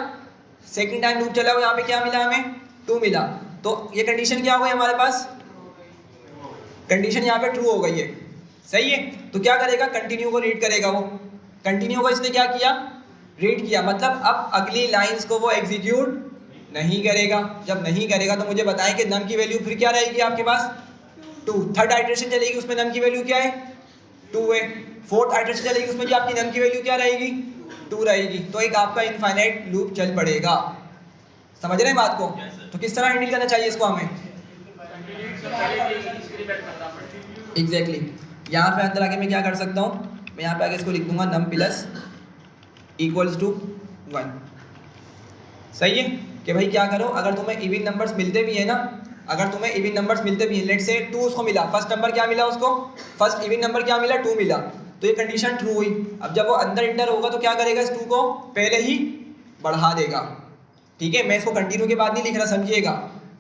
सेकंड टाइम लूप चला, यहाँ पे क्या मिला हमें, 2 मिला, तो ये कंडीशन क्या हो गई हमारे पास, कंडीशन यहाँ पे ट्रू हो गई है। सही है, तो क्या करेगा, कंटिन्यू को रीड करेगा। वो कंटिन्यू को इसने क्या किया, रीड किया, मतलब अब अगली लाइंस को वो एग्जीक्यूट नहीं करेगा। जब नहीं करेगा तो मुझे बताएं कि नम की वैल्यू फिर क्या रहेगी आपके पास, 2। थर्ड आइटरेशन चलेगी उसमें नम की वैल्यू क्या है, 2 है। फोर्थ आइटरेशन चलेगी उसमें भी आपकी नम की वैल्यू क्या रहेगी, 2 रहेगी। तो एक आपका इनफाइनाइट लूप चल पड़ेगा। समझ रहे हैं बात को? तो किस तरह हैंडल करना चाहिए इसको हमें? एग्जैक्टली, यहाँ पे अंदर आके मैं क्या कर सकता हूँ, मैं यहाँ पे आगे इसको लिख दूंगा नम प्लस इक्वल्स टू 1। सही है कि भाई क्या करो, अगर तुम्हें इवन नंबर्स मिलते भी है ना, अगर तुम्हें इवन नंबर्स मिलते भी हैं, लेट से 2 उसको मिला, फर्स्ट नंबर क्या मिला उसको, फर्स्ट इवन नंबर क्या मिला, 2 मिला, तो ये कंडीशन ट्रू हुई। अब जब वो अंदर इंटर होगा तो क्या करेगा, इस 2 को पहले ही बढ़ा देगा। ठीक है, मैं इसको कंटिन्यू के बाद नहीं लिख रहा, समझिएगा।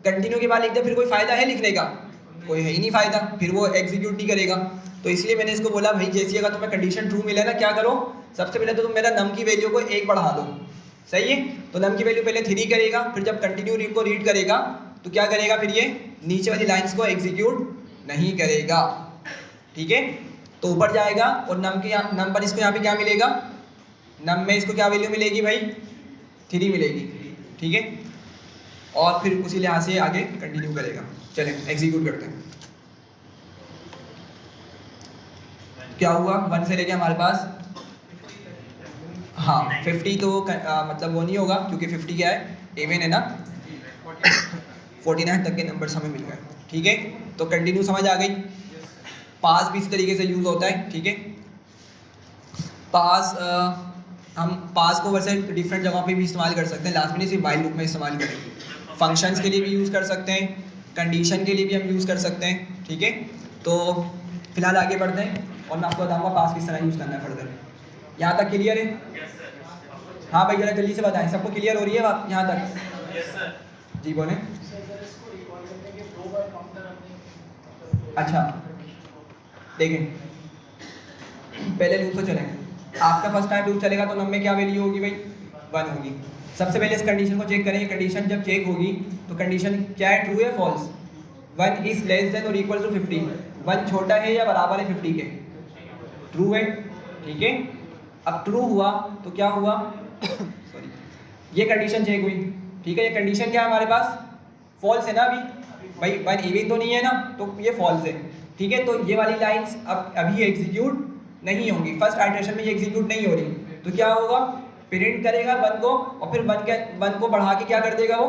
कंटिन्यू के बाद लिख दे फिर कोई फायदा है लिखने का, कोई है ही नहीं फायदा, फिर वो एग्जीक्यूट नहीं करेगा। तो इसलिए मैंने इसको बोला भाई जैसे अगर तुम्हें कंडीशन ट्रू मिले ना, क्या करो, सबसे पहले तो तुम मेरा नम की वैल्यू को 1 बढ़ा दो। सही है, तो नम की वैल्यू पहले 3 करेगा, फिर जब कंटिन्यू रीड को रीड करेगा तो क्या करेगा, फिर ये नीचे वाली लाइंस को एग्जीक्यूट नहीं करेगा। ठीक है, तो ऊपर जाएगा और नम के नम पर इसको यहाँ पे क्या मिलेगा, नम में इसको क्या वैल्यू मिलेगी भाई, 3 मिलेगी। ठीक है, और फिर उसी लिहाज से आगे कंटिन्यू करेगा। चलें एग्जीक्यूट करते हैं। क्या हुआ, 1 से लेके हमारे पास, हाँ 50 तो मतलब वो नहीं होगा क्योंकि 50 क्या है, इवन है ना, 49 तक के नंबर हमें मिल गए। ठीक है, तो कंटिन्यू समझ आ गई। पास भी इस तरीके से यूज़ होता है। ठीक है, पास हम पास को वैसे डिफरेंट जगहों पे भी इस्तेमाल कर सकते हैं, लास्ट में नहीं सिर्फ व्हाइल लूप में इस्तेमाल करेंगे। फंक्शंस के लिए भी यूज़ कर सकते हैं, कंडीशन के लिए भी हम यूज़ कर सकते हैं। ठीक है, तो फिलहाल आगे बढ़ते हैं और मैं आपको बताऊँगा पास किस तरह यूज़ करना है फर्दर। यहाँ तक क्लियर है? हाँ भाई जरा जल्दी से बताएं, सबको क्लियर हो रही है बात यहाँ तक? जी बोलें। अच्छा देखें, पहले लूप तो चलें। आपका फर्स्ट टाइम लूप चलेगा तो नम में क्या वैल्यू होगी भाई, 1 होगी। सबसे पहले इस कंडीशन को चेक करेंगे। कंडीशन जब चेक होगी तो कंडीशन क्या है, ट्रू या फॉल्स। 1 इज लेस देन और इक्वल टू 50, 1 छोटा है या बराबर है 50 के, ट्रू है। ठीक है, अब ट्रू हुआ तो क्या हुआ सॉरी, ये कंडीशन चेक हुई। ठीक है, ये कंडीशन क्या है हमारे पास, फॉल्स है ना अभी भाई, 1 इवन तो नहीं है ना, तो ये फॉल्स है। ठीक है, तो ये वाली लाइंस अब अभी एग्जीक्यूट नहीं होंगी, फर्स्ट आइटरेशन में ये एग्जीक्यूट नहीं हो रही। तो क्या होगा, प्रिंट करेगा 1 को और फिर 1 को बढ़ा के क्या कर देगा वो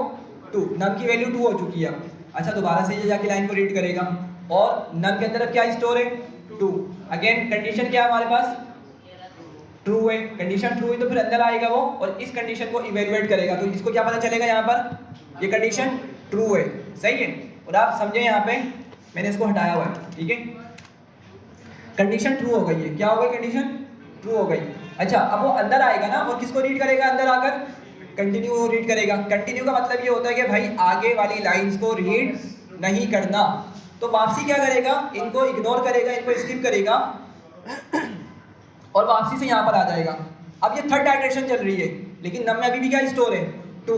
2, नम की वैल्यू 2 हो चुकी है। अच्छा दोबारा से ये जाके लाइन को रीड करेगा और नम के अंदर अब क्या स्टोर है, 2। अगेन कंडीशन क्या है हमारे पास, ट्रू है। कंडीशन ट्रू है तो फिर अंदर आएगा वो और इस कंडीशन को इवेलुएट करेगा। तो इसको क्या पता चलेगा, यहाँ पर ये कंडीशन ट्रू है। सही है, और आप समझे यहाँ पे मैंने इसको हटाया हुआ है। ठीक है, कंडीशन ट्रू हो गई है। क्या हो गई, कंडीशन ट्रू हो गई। अच्छा अब वो अंदर आएगा ना और किसको रीड करेगा, अंदर आकर कंटिन्यू रीड करेगा। कंटिन्यू का मतलब ये होता है कि भाई आगे वाली लाइंस को रीड नहीं करना। तो वापसी क्या करेगा, इनको इग्नोर करेगा, इनको स्किप करेगा और वापसी से यहाँ पर आ जाएगा। अब ये थर्ड आइटरेशन चल रही है लेकिन नम में अभी भी क्या स्टोर है, 2।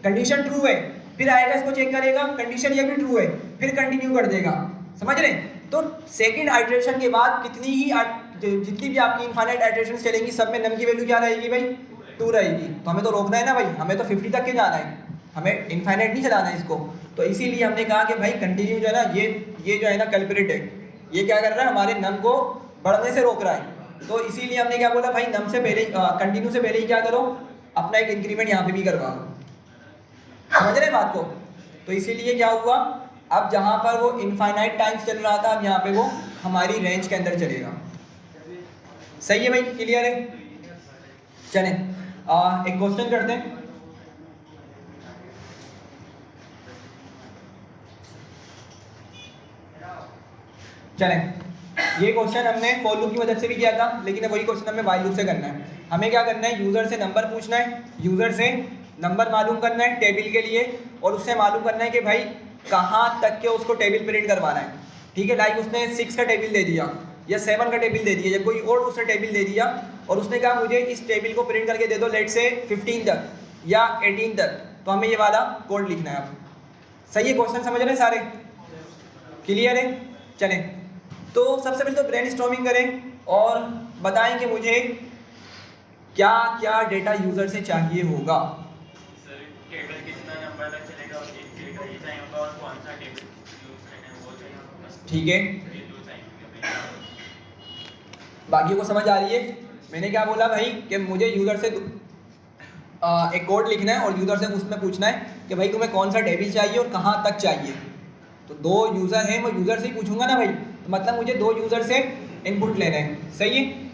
कंडीशन ट्रू है, फिर आएगा इसको चेक करेगा, कंडीशन ये भी ट्रू है, फिर कंटिन्यू कर देगा। समझ रहे हैं? तो सेकंड आइटरेशन के बाद जितनी भी आपकी इनफाइनाइट आइटरेशन चलेंगी सब में नम की वैल्यू क्या रहेगी भाई, 2 रहेगी। तो हमें तो रोकना है ना भाई, हमें तो 50 तक के जाना है, हमें इनफाइनाइट नहीं चलाना है इसको। तो इसीलिए हमने कहा कि भाई कंटिन्यू जो है ना, ये जो है ना कल्प्रिट है, ये क्या कर रहा है, हमारे नम को बढ़ने से रोक रहा है। तो इसीलिए हमने क्या बोला भाई, नम से पहले कंटिन्यू से पहले ही क्या करो, अपना एक इंक्रीमेंट यहाँ पे भी करवा लो। समझ रहे हैं बात को? तो इसीलिए क्या हुआ, अब जहाँ पर वो इनफाइनाइट टाइम्स चल रहा था, अब यहाँ पे वो हमारी रेंज के अंदर चलेगा। सही है भाई, क्लियर है? चलें एक क्वेश्चन करते हैं। चलें, ये क्वेश्चन हमने फॉर लूप की मदद से भी किया था, लेकिन वही क्वेश्चन हमें व्हाइल लूप से करना है। हमें क्या करना है, यूज़र से नंबर पूछना है, यूज़र से नंबर मालूम करना है टेबल के लिए, और उससे मालूम करना है कि भाई कहाँ तक के उसको टेबल प्रिंट करवाना है। ठीक है, लाइक उसने 6 का टेबल दे दिया या 7 का टेबल दे दिया या कोई और उसने टेबल दे दिया, और उसने कहा मुझे इस टेबल को प्रिंट करके दे दो लेट से 15 तक या 18 तक, तो हमें ये वाला कोड लिखना है। अब सही है, क्वेश्चन समझ रहे हैं सारे? क्लियर है? चलें, तो सबसे पहले तो ब्रेनस्टॉर्मिंग करें और बताएं कि मुझे क्या क्या डेटा यूज़र से चाहिए होगा। सर टेबल कितना नंबर तक चलेगा और एक डेटा ये चाहिए होगा और कौन सा टेबल यूज करना है वो चाहिए होगा बस। ठीक है, ये दो चाहिए। बाकियों को समझ आ रही है? मैंने क्या बोला भाई कि मुझे यूज़र से एक कोड लिखना है और यूज़र से उसमें पूछना है कि भाई तुम्हें कौन सा टेबल चाहिए और कहाँ तक चाहिए। तो 2 यूज़र हैं, मैं यूज़र से ही पूछूंगा ना भाई, तो मतलब मुझे 2 यूज़र से इनपुट लेना है। सही है,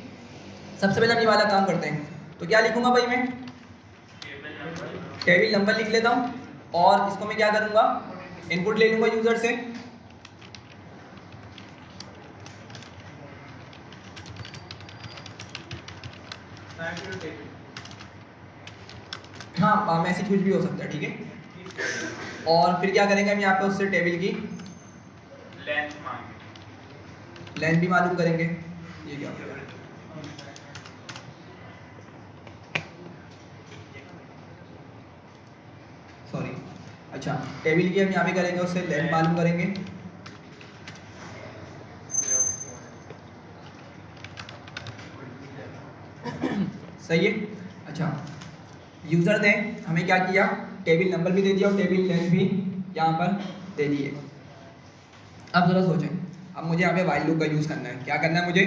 सबसे पहले हम ये वाला काम करते हैं। तो क्या लिखूंगा भाई मैं, टेबल नंबर लिख लेता हूँ, और इसको मैं क्या करूँगा, इनपुट ले लूँगा यूज़र से। हाँ, मैसेज कुछ भी हो सकता है, ठीक है। और फिर क्या करेंगे हम यहाँ पे उससे टेबल की लेंथ भी मालूम करेंगे। ये क्या हो गया, सॉरी, अच्छा टेबल की हम यहाँ पे करेंगे, उससे लेंथ मालूम करेंगे। सही है, अच्छा यूज़र ने हमें क्या किया, टेबल नंबर भी दे दिया और टेबल लेंथ भी यहाँ पर दे दिए। अब ज़रा सोचें, अब मुझे यहाँ पे वाइल लूप का यूज़ करना है। क्या करना है मुझे,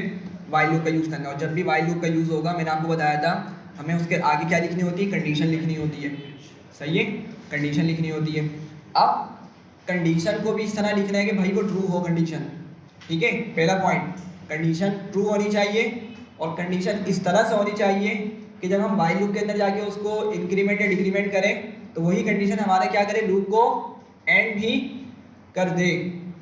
वाइल लूप का यूज़ करना है। और जब भी वाइल लूप का यूज़ होगा, मैंने आपको बताया था, हमें उसके आगे क्या लिखनी होती है, कंडीशन लिखनी होती है। सही है, कंडीशन लिखनी होती है। अब कंडीशन को भी इस तरह लिखना है कि भाई वो ट्रू हो कंडीशन। ठीक है, पहला पॉइंट, कंडीशन ट्रू होनी चाहिए, और कंडीशन इस तरह से होनी चाहिए कि जब हम वाइल लूप के अंदर जाके उसको इंक्रीमेंट या डिक्रीमेंट करें, तो वही कंडीशन हमारा क्या करे, लूप को एंड भी कर दे।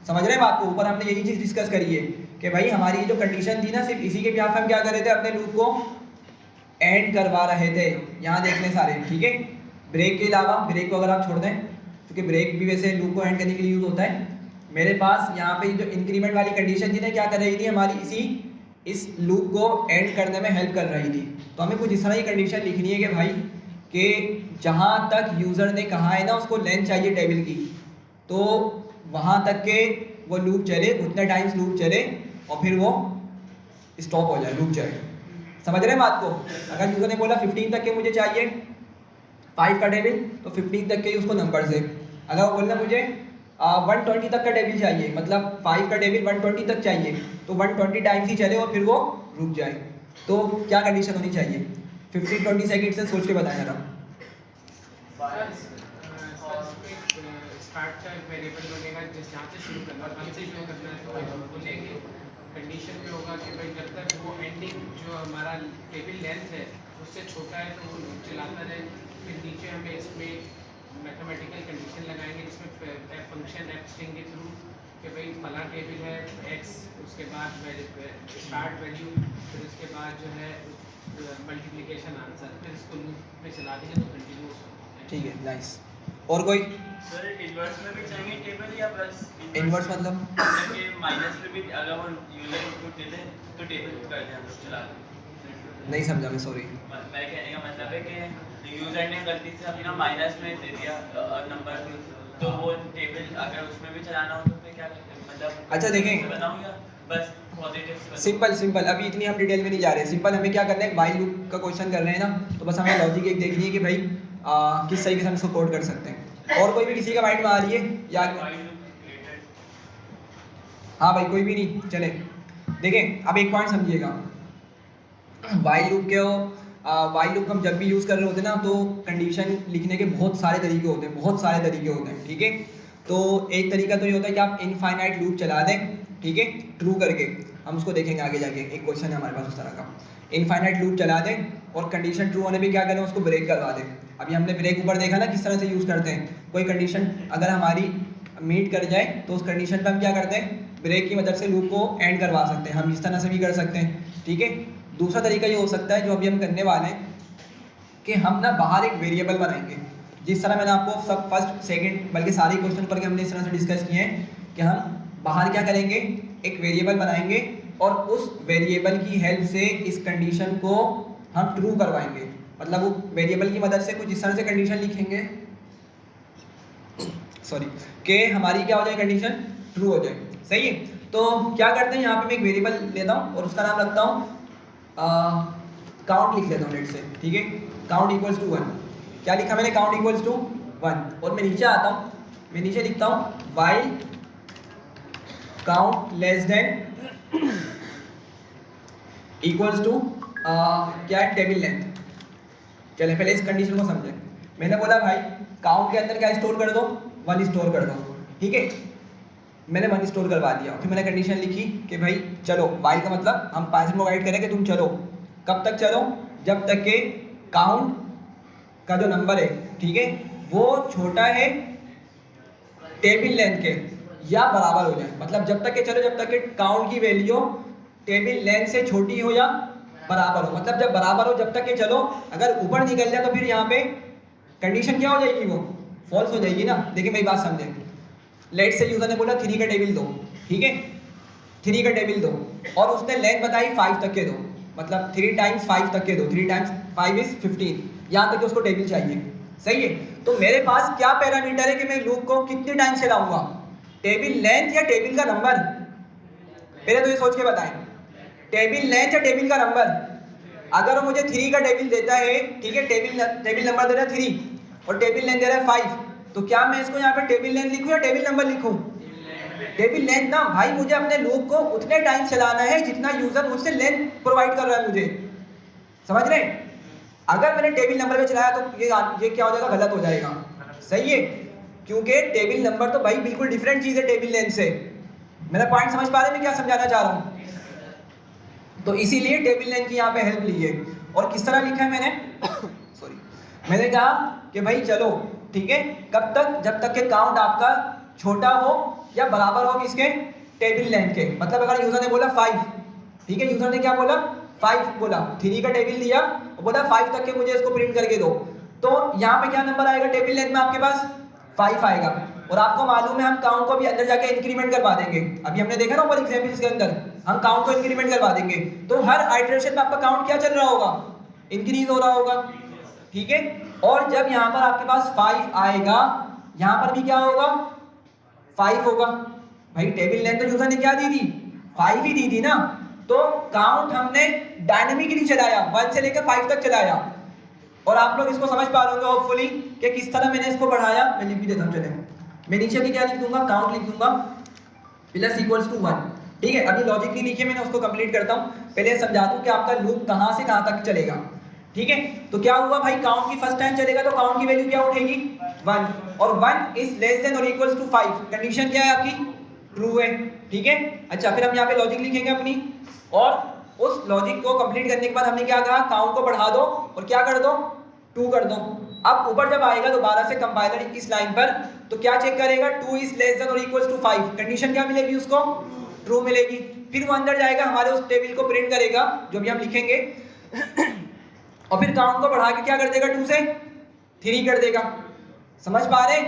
समझ रहे हैं बात को? ऊपर हमने यही चीज़ डिस्कस करी है कि भाई हमारी जो कंडीशन थी ना, सिर्फ इसी के बिहाफ हम क्या कर रहे थे, अपने लूप को एंड करवा रहे थे। यहाँ देख लें सारे, ठीक है। ब्रेक के अलावा, ब्रेक को अगर आप छोड़ दें, क्योंकि ब्रेक भी वैसे लूप को एंड करने के लिए यूज़ होता है, मेरे पास यहाँ पे जो इंक्रीमेंट वाली कंडीशन थी ना, क्या कर रही थी, हमारी इस लूप को एंड करने में हेल्प कर रही थी। तो हमें कुछ इस तरह की कंडीशन लिखनी है कि भाई कि जहाँ तक यूज़र ने कहा है ना उसको लेंथ चाहिए टेबल की, तो वहाँ तक के वो लूप चले, उतने टाइम्स लूप चले और फिर वो स्टॉप हो जाए, लूप जाए। समझ रहे हैं बात को? अगर यूज़र ने बोला 15 तक के मुझे चाहिए 5 का टेबल, तो 15 तक के ही उसको नंबर से। अगर वो बोलना मुझे 120 तक का टेबल चाहिए, मतलब 5 का टेबल 120 तक चाहिए, तो 120 टाइम्स ही चले और फिर वो रुक जाए। तो क्या कंडीशन होनी चाहिए? 15-20 सेकेंड से सोच के बताएं जरा। स्टार्ट का वेरिएबल बनेगा, जिस जहाँ से शुरू करना है, कहाँ से शुरू करना है, तो वो लेंगे। कंडीशन में होगा कि भाई जब तक वो एंडिंग जो हमारा टेबल लेंथ है उससे छोटा है तो वो लूप चलाता रहे। फिर नीचे हमें इसमें मैथमेटिकल कंडीशन लगाएंगे जिसमें फंक्शन एफ स्ट्रिंग के थ्रू कि भाई फला टेबल है एक्स, उसके बाद स्टार्ट वैल्यू, फिर उसके बाद जो है मल्टीप्लिकेशन आंसर, फिर इसको लूप में चला देंगे तो कंटिन्यूस होता है। ठीक है, नाइस। और कोई सर इन्वर्स में भी चाहिए टेबल या बस इन्वर्स मतलब कि माइनस में भी अगर वो यूजर इनपुट दे दे तो टेबल कर दे, हम लोग चला दें? नहीं समझा मैं, सॉरी। मेरे कहने का मतलब है कि यूजर ने गलती से अपना माइनस में दे दिया नंबर, तो वो टेबल अगर उसमें भी चलाना हो तो फिर क्या मतलब? अच्छा देखें, बनाऊंगा बस पॉजिटिव सिंपल अभी इतनी हम डिटेल में नहीं जा रहे। सिंपल हमें क्या करना है, वाइल लूप का क्वेश्चन कर रहे हैं ना, तो बस हमें लॉजिक एक देखनी है कि भाई किस तरीके से हम इसको कोड कर सकते हैं। और कोई भी किसी का माइंड में आ रही है या? हाँ भाई, कोई भी नहीं, चले देखें। अब एक पॉइंट समझिएगा, वाइल लूप हम जब भी यूज़ कर रहे होते हैं ना, तो कंडीशन लिखने के बहुत सारे तरीके होते हैं, ठीक है। तो एक तरीका तो ये होता है कि आप इनफाइनाइट लूप चला दें, ठीक है, ट्रू करके, हम उसको देखेंगे आगे जाके, एक क्वेश्चन है हमारे पास उस तरह का। इनफाइनाइट लूप चला दें और कंडीशन ट्रू होने पे क्या करें, उसको ब्रेक करवा दें। अभी हमने ब्रेक ऊपर देखा ना किस तरह से यूज़ करते हैं, कोई कंडीशन अगर हमारी मीट कर जाए तो उस कंडीशन पर हम क्या करते हैं, ब्रेक की मदद से लूप को एंड करवा सकते हैं। हम इस तरह से भी कर सकते हैं, ठीक है। दूसरा तरीका ये हो सकता है जो अभी हम करने वाले हैं कि हम ना बाहर एक वेरिएबल बनाएंगे, जिस तरह मैंने आपको सब फर्स्ट सेकंड बल्कि सारे क्वेश्चन पर हमने इस तरह से डिस्कस किए हैं कि हम बाहर क्या करेंगे, एक वेरिएबल बनाएंगे और उस वेरिएबल की हेल्प से इस कंडीशन को हम ट्रू करवाएंगे। मतलब वो वेरिएबल की मदद से कुछ इस तरह से कंडीशन लिखेंगे, सॉरी, कि हमारी क्या हो जाए, कंडीशन ट्रू हो जाए, सही है। तो क्या करते हैं, यहाँ पे मैं एक वेरिएबल लेता हूँ और उसका नाम रखता हूँ काउंट लिख लेता हूँ लेट से, ठीक है। काउंट इक्वल्स टू 1, क्या लिखा मैंने, काउंट इक्वल्स टू 1, और मैं नीचे आता हूँ, मैं नीचे लिखता हूँ while count less than equals to क्या है, टेबल लेंथ। चले पहले इस कंडीशन को समझें। मैंने बोला भाई काउंट के अंदर क्या स्टोर कर दो, 1 स्टोर कर दो, ठीक है। मैंने 1 स्टोर करवा दिया, फिर मैंने कंडीशन लिखी कि भाई चलो, वाइल का मतलब हम पाइथन को गाइड करें कि तुम चलो, कब तक चलो, जब तक के काउंट का जो नंबर है, ठीक है, वो छोटा है टेबल लेंथ के या बराबर हो जाए। मतलब जब तक के चलो, जब तक के काउंट की वैल्यू टेबल लेंथ से छोटी हो या बराबर हो। मतलब जब बराबर हो जब तक के चलो, अगर ऊपर निकल जाए तो फिर यहाँ पे कंडीशन क्या हो जाएगी, वो फॉल्स हो जाएगी ना। देखिए मेरी बात समझें, लेट से यूजर ने बोला 3 का टेबल दो, ठीक है, 3 का टेबल दो, और उसने लेंथ बताई 5 तक के दो, मतलब 3 टाइम्स 5 तक के दो, 3 टाइम्स 5 इज 15, यहाँ तक उसको टेबल चाहिए, सही है। तो मेरे पास क्या पैरामीटर है कि मैं लूप को कितने टाइम चलाऊंगा, टेबल लेंथ या टेबल का नंबर, पहले तो ये सोच के बताएं, टेबल लेंथ या टेबल का नंबर। अगर वो मुझे 3 का टेबल देता है, ठीक है, टेबल नंबर दे रहा है 3 और टेबल लेंथ दे रहा है 5, तो क्या मैं इसको यहाँ पे टेबल लेंथ लिखूँ या टेबल नंबर लिखूँ, टेबल लेंथ ना। भाई मुझे अपने लूप को उतने टाइम चलाना है जितना यूजर मुझसे लेंथ प्रोवाइड कर रहा है मुझे, समझ रहे हैं। अगर मैंने टेबल नंबर पे चलाया तो ये क्या हो जाएगा, गलत हो जाएगा, सही है, क्योंकि टेबल नंबर तो भाई बिल्कुल डिफरेंट चीज़ है टेबल लेंथ से। मेरा पॉइंट समझ पा रहे हैं मैं क्या समझाना चाह रहा हूँ। तो इसीलिए टेबल लेंथ की यहाँ पे हेल्प ली है। और किस तरह लिखा है मैंने सॉरी, मैंने कहा कि भाई चलो, ठीक है, कब तक, जब तक के काउंट आपका छोटा हो या बराबर हो किसके, टेबल लेंथ के। मतलब अगर यूजर ने बोला 5, ठीक है, यूजर ने क्या बोला, 5 बोला, 3 का टेबल दिया और बोला 5 तक के मुझे इसको प्रिंट करके दो, तो यहाँ पे क्या नंबर आएगा टेबल लेंथ में, आपके पास 5 आएगा। और आपको मालूम है हम काउंट को भी अंदर जाके इंक्रीमेंट करवा देंगे, अभी हमने देखा ना ऊपर एग्जांपल्स के अंदर, हम काउंट को इंक्रीमेंट करवा देंगे, तो हर आइटरेशन में आपका काउंट क्या चल रहा होगा, इंक्रीज हो रहा होगा, ठीक है। और जब यहाँ पर आपके पास 5 आएगा, यहाँ पर भी क्या होगा, 5 होगा। भाई टेबल लेंथ तो यूजर ने क्या दी थी, 5 ही दी थी ना। तो काउंट हमने डायनेमिकली चलाया, 1 से लेकर 5 तक चलाया। और आप लोग इसको समझ पा रहे होंगे होपफुली कि किस तरह मैंने इसको बढ़ाया। मैं लिख भी देता हूँ, चले मैं नीचे की क्या लिख दूंगा, काउंट लिख दूंगा प्लस इक्वल्स टू 1, ठीक है। अभी लॉजिक नहीं लिखी मैंने, उसको कंप्लीट करता हूँ। पहले समझा दूं कि आपका लूप कहाँ से कहाँ तक चलेगा, ठीक है। तो क्या हुआ भाई, काउंट की फर्स्ट टाइम चलेगा तो काउंट की वैल्यू क्या उठेगी, 1, और 1 इज लेस देन और इक्वल्स टू 5। कंडीशन क्या है आपकी, ट्रू है, ठीक है। अच्छा, फिर हम यहाँ पे लॉजिक लिखेंगे अपनी, और उस लॉजिक को कंप्लीट करने के बाद हमने क्या कहा, काउंट को बढ़ा दो और क्या कर दो, 2 कर दो। अब ऊपर जब आएगा दोबारा से कंपाइलर इस लाइन पर, तो क्या चेक करेगा, 2 इज लेस देन और इक्वल्स टू 5। कंडीशन क्या मिलेगी उसको, ट्रू मिलेगी। फिर वो अंदर जाएगा, हमारे उस टेबल को प्रिंट करेगा जो भी हम लिखेंगे, और फिर काउंट को बढ़ा के क्या कर देगा, 2 से 3 कर देगा। समझ पा रहे,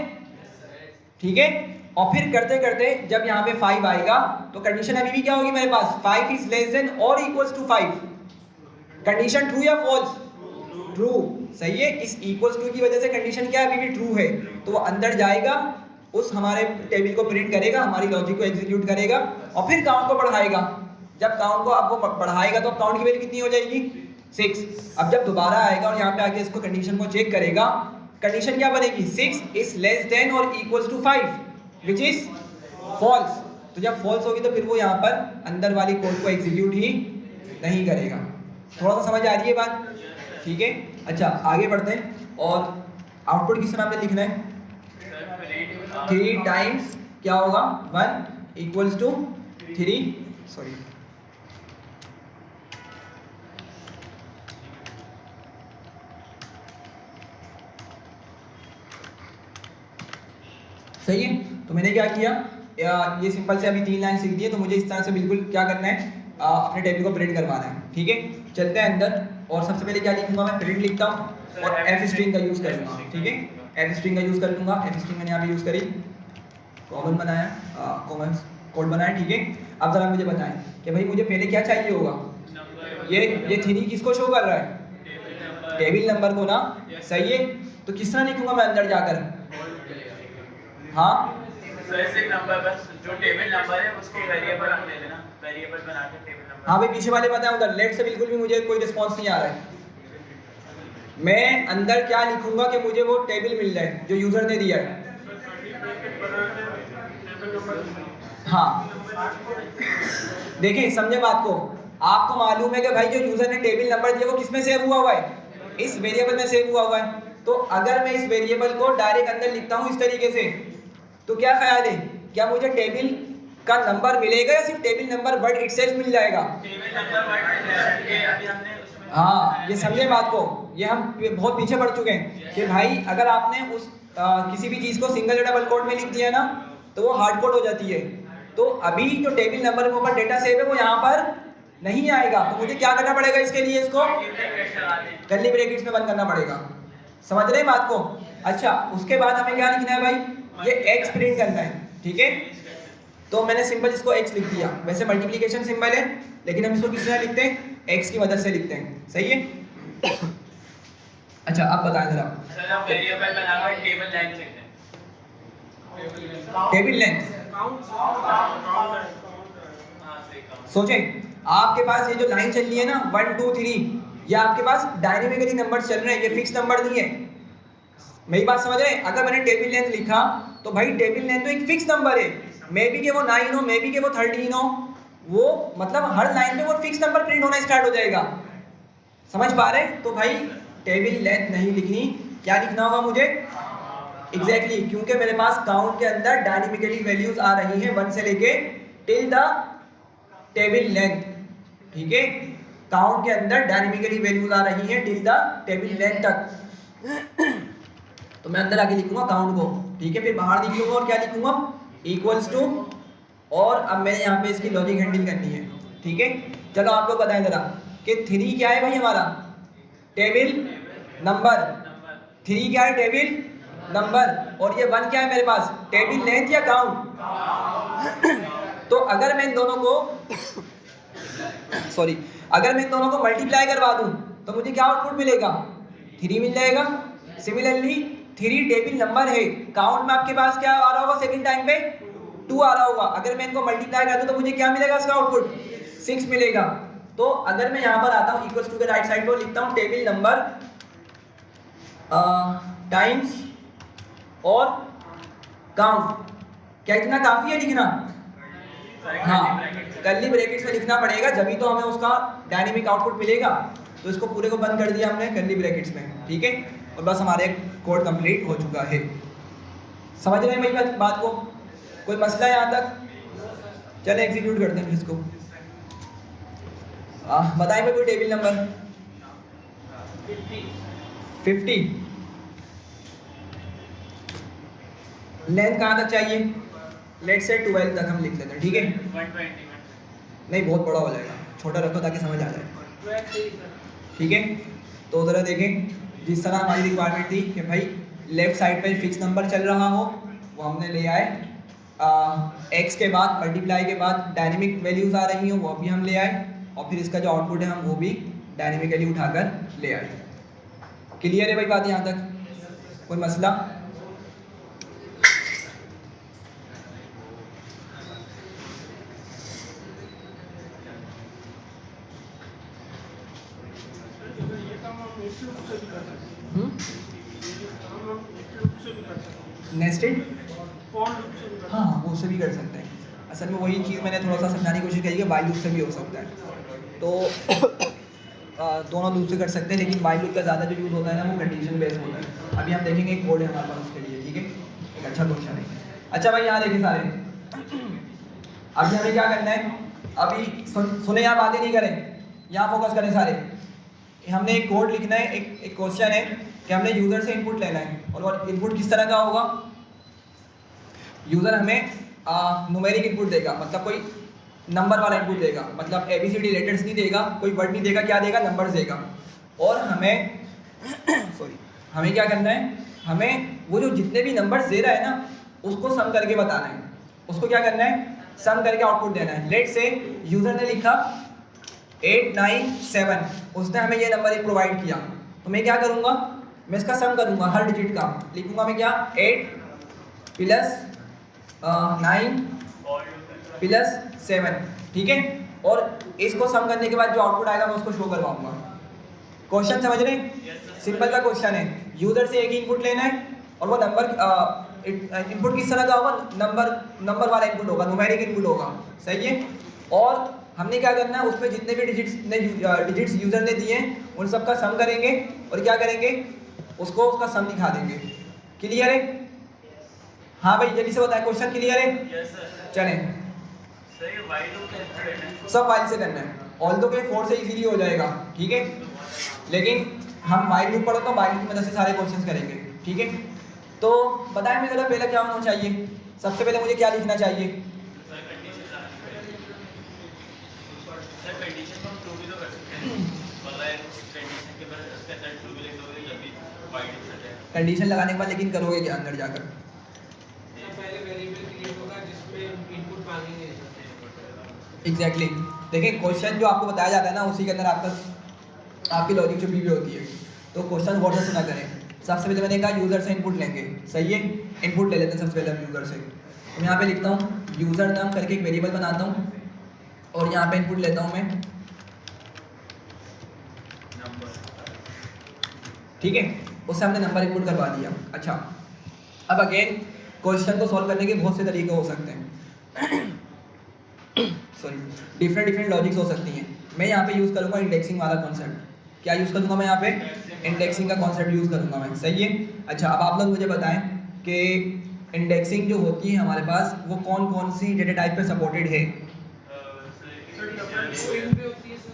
ठीक है। और फिर करते करते जब यहाँ पे 5 आएगा तो कंडीशन अभी भी क्या होगी मेरे पास, 5 इज लेस देन और इक्वल्स टू 5। कंडीशन ट्रू या फॉल्स, ट्रू, सही है। इस इक्वल्स टू की वजह से कंडीशन क्या है, अभी भी ट्रू है। तो वो अंदर जाएगा, उस हमारे टेबल को प्रिंट करेगा, हमारी लॉजिक को एग्जीक्यूट करेगा, और फिर काउंट को बढ़ाएगा। जब काउंट को आपको बढ़ाएगा तो काउंट की वैल्यू कितनी हो जाएगी, 6। अब जब दोबारा आएगा और यहाँ पे आके इसको कंडीशन को चेक करेगा, कंडीशन क्या बनेगी, 6 इज लेस देन और equals to 5, which is false. तो जब फॉल्स होगी तो फिर वो यहाँ पर अंदर वाली कोड को एग्जीक्यूट ही नहीं करेगा। थोड़ा सा समझ आ रही है बात, ठीक है। अच्छा आगे बढ़ते हैं, और आउटपुट किस तरह में लिखना है, 3 टाइम्स क्या होगा 1 इक्वल्स टू 3 सॉरी सही है। तो मैंने क्या किया, ये सिंपल से अभी 3 लाइन सीख दी है, तो मुझे इस तरह से बिल्कुल क्या करना है, अपने टेबल को प्रिंट करवाना है। ठीक है, चलते हैं अंदर और सबसे पहले क्या लिखूंगा मैं, प्रिंट लिखता हूँ और एफ स्ट्रिंग का यूज़ कर लूँगा। ठीक है, एफ स्ट्रिंग का यूज़ कर लूँगा। एफ स्ट्रिंग मैंने यहाँ पे यूज़ करी, कॉमन बनाया, कॉमन कोड बनाया। ठीक है, अब जरा मुझे बताएं कि भाई मुझे पहले क्या चाहिए होगा, ये 3 किसको शो कर रहा है, टेबल नंबर को ना। सही है, तो किस तरह लिखूंगा मैं अंदर जाकर, हाँ बेसिक नंबर, बस जो टेबल नंबर है उसको वेरिएबल हम ले लेना, वेरिएबल बना के टेबल नंबर। हाँ भाई, पीछे वाले बताएं, उधर लेफ्ट से बिल्कुल भी मुझे कोई रिस्पांस नहीं आ रहा है। मैं अंदर क्या लिखूंगा कि मुझे वो टेबल मिल जाए जो यूजर ने दिया है। हाँ देखिए, समझे बात को, आपको मालूम है कि भाई जो यूजर ने टेबल नंबर दिया वो किस में सेव हुआ हुआ है, इस वेरिएबल में सेव हुआ हुआ है। तो अगर मैं इस वेरिएबल को डायरेक्ट अंदर लिखता हूँ इस तरीके से, तो क्या ख्याल है, क्या मुझे टेबल का नंबर मिलेगा या सिर्फ टेबल नंबर वर्ड इटसेल्फ मिल जाएगा? टेबल नंबर वर्ड ये अभी हमने उसमें, हाँ ये समझे बात को, ये हम बहुत पीछे बढ़ चुके हैं कि भाई अगर आपने उस किसी भी चीज़ को सिंगल या डबल कोड में लिख दिया ना, तो वो हार्ड कोड हो जाती है। तो अभी जो टेबल नंबर के ऊपर डेटा सेव है वो यहाँ पर नहीं आएगा, तो मुझे क्या करना पड़ेगा इसके लिए, इसको कर्ली ब्रैकेट्स में बंद करना पड़ेगा। समझ रहे हैं बात को? अच्छा, उसके बाद हमें क्या लिखना है भाई, ये एक्स प्रिंट करना है। ठीक है, तो मैंने सिंपल इसको एक्स लिख दिया। वैसे मल्टीप्लिकेशन सिंबल है, लेकिन हम इसको किस तरह लिखते हैं, एक्स की मदद से लिखते हैं। सही है। अच्छा अब बताएं जरा, सर हम वेरिएबल बनाकर टेबल लेंथ लिखते हैं, टेबल लेंथ। हां सही कहा। सोचें, आपके पास ये जो लाइन चल रही है ना 1 2 3, ये आपके पास डायनेमिकली नंबर चल रहे हैं, ये फिक्स नंबर नहीं है। मेरी बात समझ रहे हैं? अगर मैंने टेबल लेंथ लिखा तो भाई टेबल लेंथ तो एक फिक्स नंबर है, मे बी के वो 9 हो, मे बी के वो 13 हो, वो मतलब हर लाइन पे वो फिक्स नंबर प्रिंट होना स्टार्ट हो जाएगा। समझ पा रहे हैं? तो भाई टेबल लेंथ नहीं लिखनी, क्या लिखना होगा मुझे, एग्जैक्टली क्योंकि मेरे पास काउंट के अंदर डायनेमिकली वैल्यूज आ रही हैं 1 से लेके टिल द टेबल लेंथ। ठीक है, काउंट के अंदर डायनेमिकली वैल्यूज आ रही हैं टिल द टेबल लेंथ तक। तो मैं अंदर आके लिखूंगा काउंट को। ठीक है, फिर बाहर निकलूंगा और क्या लिखूंगा, इक्वल्स टू, और अब मैंने यहाँ पे इसकी लॉजिक हैंडल करनी है। ठीक है, चलो आप लोग बताएं जरा कि 3 क्या है भाई हमारा, टेबल नंबर। 3 क्या है, टेबल नंबर, और ये 1 क्या है मेरे पास, टेबल लेंथ या काउंट। तो अगर मैं इन दोनों को सॉरी अगर मैं इन दोनों को मल्टीप्लाई करवा दूं तो मुझे क्या आउटपुट मिलेगा, 3 मिल जाएगा। सिमिलरली 3 टेबल नंबर है, काउंट में आपके पास क्या आ रहा होगा, सेकंड टाइम पे 2 आ रहा होगा। अगर मैं इनको मल्टीप्लाई कर दूं तो मुझे क्या मिलेगा, इसका आउटपुट 6 मिलेगा। तो अगर मैं यहाँ पर आता हूँ इक्वल्स टू के राइट साइड पर लिखता हूँ टेबल नंबर टाइम्स और काउंट, क्या इतना काफी है लिखना? हाँ, कर्ली ब्रैकेट्स में लिखना पड़ेगा, जब तो हमें उसका डायनेमिक आउटपुट मिलेगा। तो इसको पूरे को बंद कर दिया हमने कर्ली ब्रैकेट्स में। ठीक है, और बस हमारे कोड कंप्लीट हो चुका है। समझ रहे हैं भाई बात को? कोई मसला है यहाँ तक? चले एग्जीक्यूट करते हैं इसको। बताएं भाई कोई टेबल नंबर 50। लेंथ कहाँ तक चाहिए, लेट्स से 12 तक हम लिख लेते हैं। ठीक है, 120 नहीं बहुत बड़ा हो जाएगा, छोटा रखो ताकि समझ आ जाए। ठीक है, तो ज़रा देखें, जिस तरह हमारी रिक्वायरमेंट थी कि भाई लेफ्ट साइड पे फिक्स नंबर चल रहा हो, वो हमने ले आए। एक्स के बाद मल्टीप्लाई के बाद डायनेमिक वैल्यूज़ आ रही हो, वो भी हम ले आए, और फिर इसका जो आउटपुट है हम वो भी डायनेमिकली उठाकर ले आए। क्लियर है भाई बात यहाँ तक? कोई मसला? नेस्टेड, हाँ वो उससे भी कर सकते हैं। असल में वही चीज़ मैंने थोड़ा सा समझाने की कोशिश करी है, वाइल लूप से भी हो सकता है। तो दोनों लूप से कर सकते हैं, लेकिन वाइल लूप का ज़्यादा जो यूज़ होता है ना वो कंडीशन बेस्ड होता है। अभी हम देखेंगे एक कोड है हमारे पास उसके लिए। ठीक है, एक अच्छा क्वेश्चन है। अच्छा भाई यहाँ देखिए सारे, अभी हमें क्या करना है, अभी सुने यहाँ बातें नहीं करें, यहाँ फोकस करें सारे। हमने एक कोड लिखना है, एक क्वेश्चन है कि हमने यूजर से इनपुट लेना है, और वो इनपुट किस तरह का होगा, यूजर हमें न्यूमेरिक इनपुट देगा, मतलब कोई नंबर वाला इनपुट देगा, मतलब ABCD लेटर्स नहीं देगा, कोई वर्ड नहीं देगा, क्या देगा, नंबर्स देगा। और हमें सॉरी हमें क्या करना है, हमें वो जो जितने भी नंबर्स दे रहा है ना उसको सम करके बताना है, उसको क्या करना है, सम करके आउटपुट देना है। लेट से यूजर ने लिखा 897, उसने हमें ये नंबर एक प्रोवाइड किया, तो मैं क्या करूँगा, मैं इसका सम करूँगा, हर डिजिट का लिखूँगा मैं क्या, 8 + 9 + 7, ठीक है। और इसको सम करने के बाद जो आउटपुट आएगा मैं उसको शो करवाऊंगा। क्वेश्चन समझ रहे हैं, सिंपल का क्वेश्चन है, यूजर से एक इनपुट लेना है, और वो नंबर इनपुट किस तरह का होगा, नंबर वाला इनपुट होगा, न्यूमेरिक इनपुट होगा, सही है। और हमने क्या करना है, उसमें जितने भी डिजिट्स यूजर ने दिए हैं उन सब का सम करेंगे, और क्या करेंगे, उसका सम दिखा देंगे। क्लियर है? हाँ भाई जल्दी से बताएं, क्वेश्चन क्लियर है? चलें, सब वाइल से करना है, ऑल्दो के 4 से इजीली हो जाएगा, ठीक है, लेकिन हम वाइल लूप पढ़ो तो वाइल की मदद से सारे क्वेश्चंस करेंगे, ठीक है। तो बताएं मेरे जरा पहले क्या होना चाहिए, सबसे पहले मुझे क्या लिखना चाहिए, कंडीशन लगाने के बाद, लेकिन करोगे क्या अंदर जाकर, पहले वेरिएबल क्रिएट होगा जिसमें इनपुट मांगेंगे। एग्जैक्टली देखिए क्वेश्चन जो आपको बताया जाता है ना उसी के अंदर आपकी लॉजिक छुपी हुई होती है। तो क्वेश्चन गौर से सुना करें। सबसे पहले मैंने कहा यूजर से इनपुट लेंगे, सही है, इनपुट ले लेते हैं सबसे पहले हम यूजर से। तो मैं यहाँ पे लिखता हूँ यूजर नाम करके एक वेरिएबल बनाता हूँ, और यहाँ पे इनपुट लेता हूँ मैं, ठीक है, उससे हमने नंबर इनपुट करवा दिया। अच्छा, अब अगेन क्वेश्चन को सॉल्व करने के बहुत से तरीके हो सकते हैं सॉरी, डिफरेंट लॉजिक्स हो सकती हैं। मैं यहाँ पे यूज़ करूँगा इंडेक्सिंग वाला कॉन्सेप्ट। क्या यूज़ करूँगा मैं यहाँ पे, इंडेक्सिंग का कॉन्सेप्ट यूज़ करूँगा मैं, सही है। अच्छा, अब आप लोग मुझे बताएं कि इंडेक्सिंग जो होती है हमारे पास वो कौन कौन सी डेटा टाइप पे सपोर्टेड है। स्ट्रिंग पे होती है सर,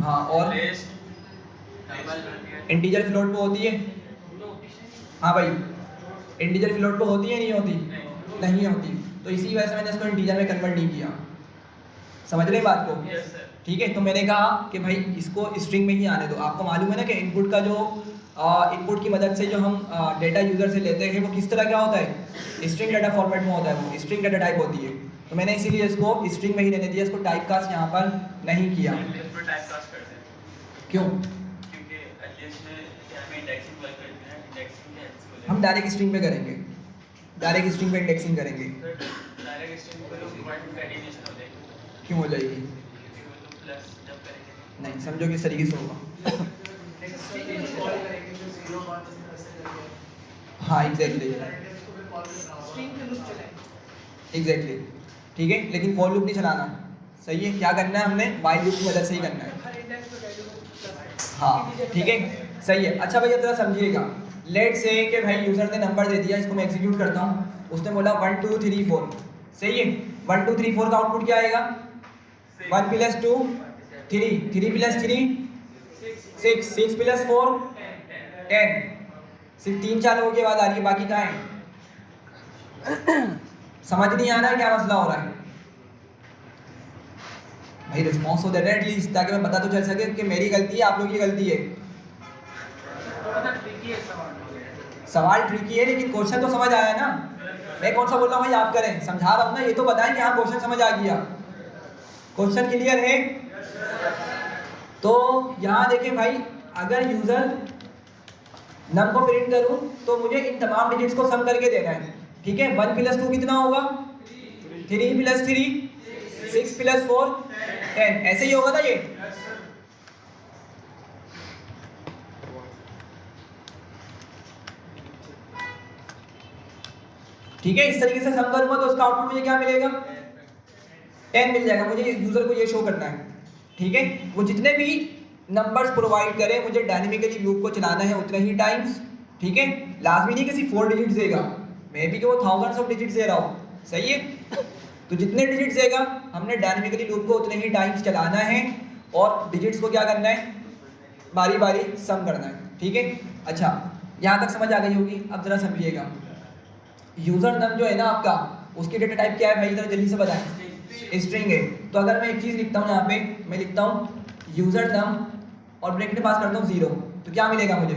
हाँ, और इंटीजर फ्लोट पे होती है। हाँ भाई, इंटीजर फ्लोट पे होती है नहीं होती, नहीं होती, तो इसी वजह से मैंने इसको इंटीजर में कन्वर्ट नहीं किया। समझ रहे बात को? ठीक है, तो मैंने कहा कि भाई इसको स्ट्रिंग में ही आने दो। आपको मालूम है ना कि इनपुट का जो इनपुट की मदद से जो हम डेटा यूजर से लेते हैं वो किस तरह का होता है, स्ट्रिंग डेटा फॉर्मेट में होता है, वो स्ट्रिंग डेटा टाइप होती है। तो मैंने इसीलिए इसको स्ट्रिंग में ही रहने दिया, इसको टाइप कास्ट यहाँ पर नहीं किया। क्यों? हम डायरेक्ट स्ट्रिंग पे करेंगे, डायरेक्ट स्ट्रिंग पे इंडेक्सिंग करेंगे। क्यों हो जाएगी? नहीं, समझो किस तरीके से होगा। हाँ एग्जैक्टली, ठीक है, लेकिन फॉर लूप नहीं चलाना, सही है। क्या करना है हमने, वाइल लूप की मदद से ही करना है। हाँ ठीक है, सही है। अच्छा भैया जरा समझिएगा, लेट से कि भाई यूजर ने नंबर दे दिया, इसको मैं एग्जीक्यूट करता हूँ। उसने बोला 1 2 3 4, सही है। 1 2 3 4 का आउटपुट क्या आएगा, 1 + 2 3, 3 + 3 6, 6 + 4 10, सिर्फ 3-4 लोगों की आवाज आ रही है, बाकी कहाँ है? समझ नहीं आ रहा है क्या मसला हो रहा है भाई? रिस्पॉन्स हो देना एटलीस्ट, ताकि मैं पता तो चल सके कि मेरी गलती है आप लोगों की गलती है। सवाल ट्रिकी है लेकिन क्वेश्चन तो समझ आया ना। मैं कौन सा बोल रहा हूँ भाई, आप करें, समझा रहा हूँ ना, ये तो बताएं कि हाँ क्वेश्चन समझ आ गया, क्वेश्चन क्लियर है। तो यहाँ देखें भाई, अगर यूजर नम को प्रिंट करूँ तो मुझे इन तमाम डिजिट्स को सम करके देना है, ठीक है। 1 + 2 कितना होगा, 3 + 3 6 + 4 10, ऐसे ही होगा ना ये। ठीक है, इस तरीके से सम करूंगा तो उसका आउटपुट मुझे क्या मिलेगा, 10 मिल जाएगा। मुझे यूजर को ये शो करना है, ठीक है। वो जितने भी नंबर्स प्रोवाइड करें मुझे डायनेमिकली लूप को चलाना है उतने ही टाइम्स, ठीक है, लाजमी नहीं कि सिर्फ 4 डिजिट्स देगा, मैं भी कि वो थाउजेंड्स ऑफ डिजिट्स दे रहा हूँ, सही है। तो जितने डिजिट्स देगा हमने डायनेमिकली लूप को उतने ही टाइम्स चलाना है और डिजिट्स को क्या करना है, बारी बारी सम करना है, ठीक है। अच्छा, यहाँ तक समझ आ गई होगी। अब जरा समझिएगा, यूजर नम जो है ना आपका, उसकी डेटा टाइप क्या है भाई, जरा जल्दी से बताएं। स्ट्रिंग है। तो अगर मैं एक चीज़ लिखता हूँ यहाँ पे, मैं लिखता हूँ यूजर नम और ब्रैकेट में पास करता हूँ 0, तो क्या मिलेगा मुझे,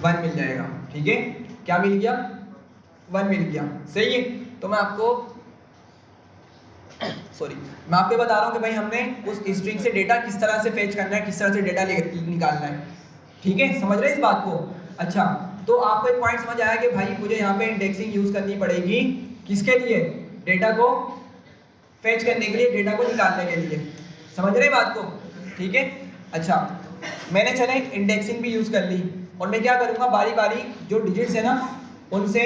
1 मिल जाएगा, ठीक है। क्या मिल गया, 1 मिल गया, सही है। तो मैं आपको मैं आपको बता रहा हूँ कि भाई हमने उस स्ट्रिंग से डेटा किस तरह से फेच करना है, किस तरह से डेटा निकालना है, ठीक है, समझ रहे हैं इस बात को। अच्छा, तो आपको एक पॉइंट समझ आया कि भाई मुझे यहाँ पे इंडेक्सिंग यूज करनी पड़ेगी, किसके लिए, डेटा को फेच करने के लिए, डेटा को निकालने के लिए, समझ रहे हैं बात को, ठीक है। अच्छा, मैंने चले इंडेक्सिंग भी यूज कर ली और मैं क्या करूँगा, बारी बारी जो डिजिट्स है ना उनसे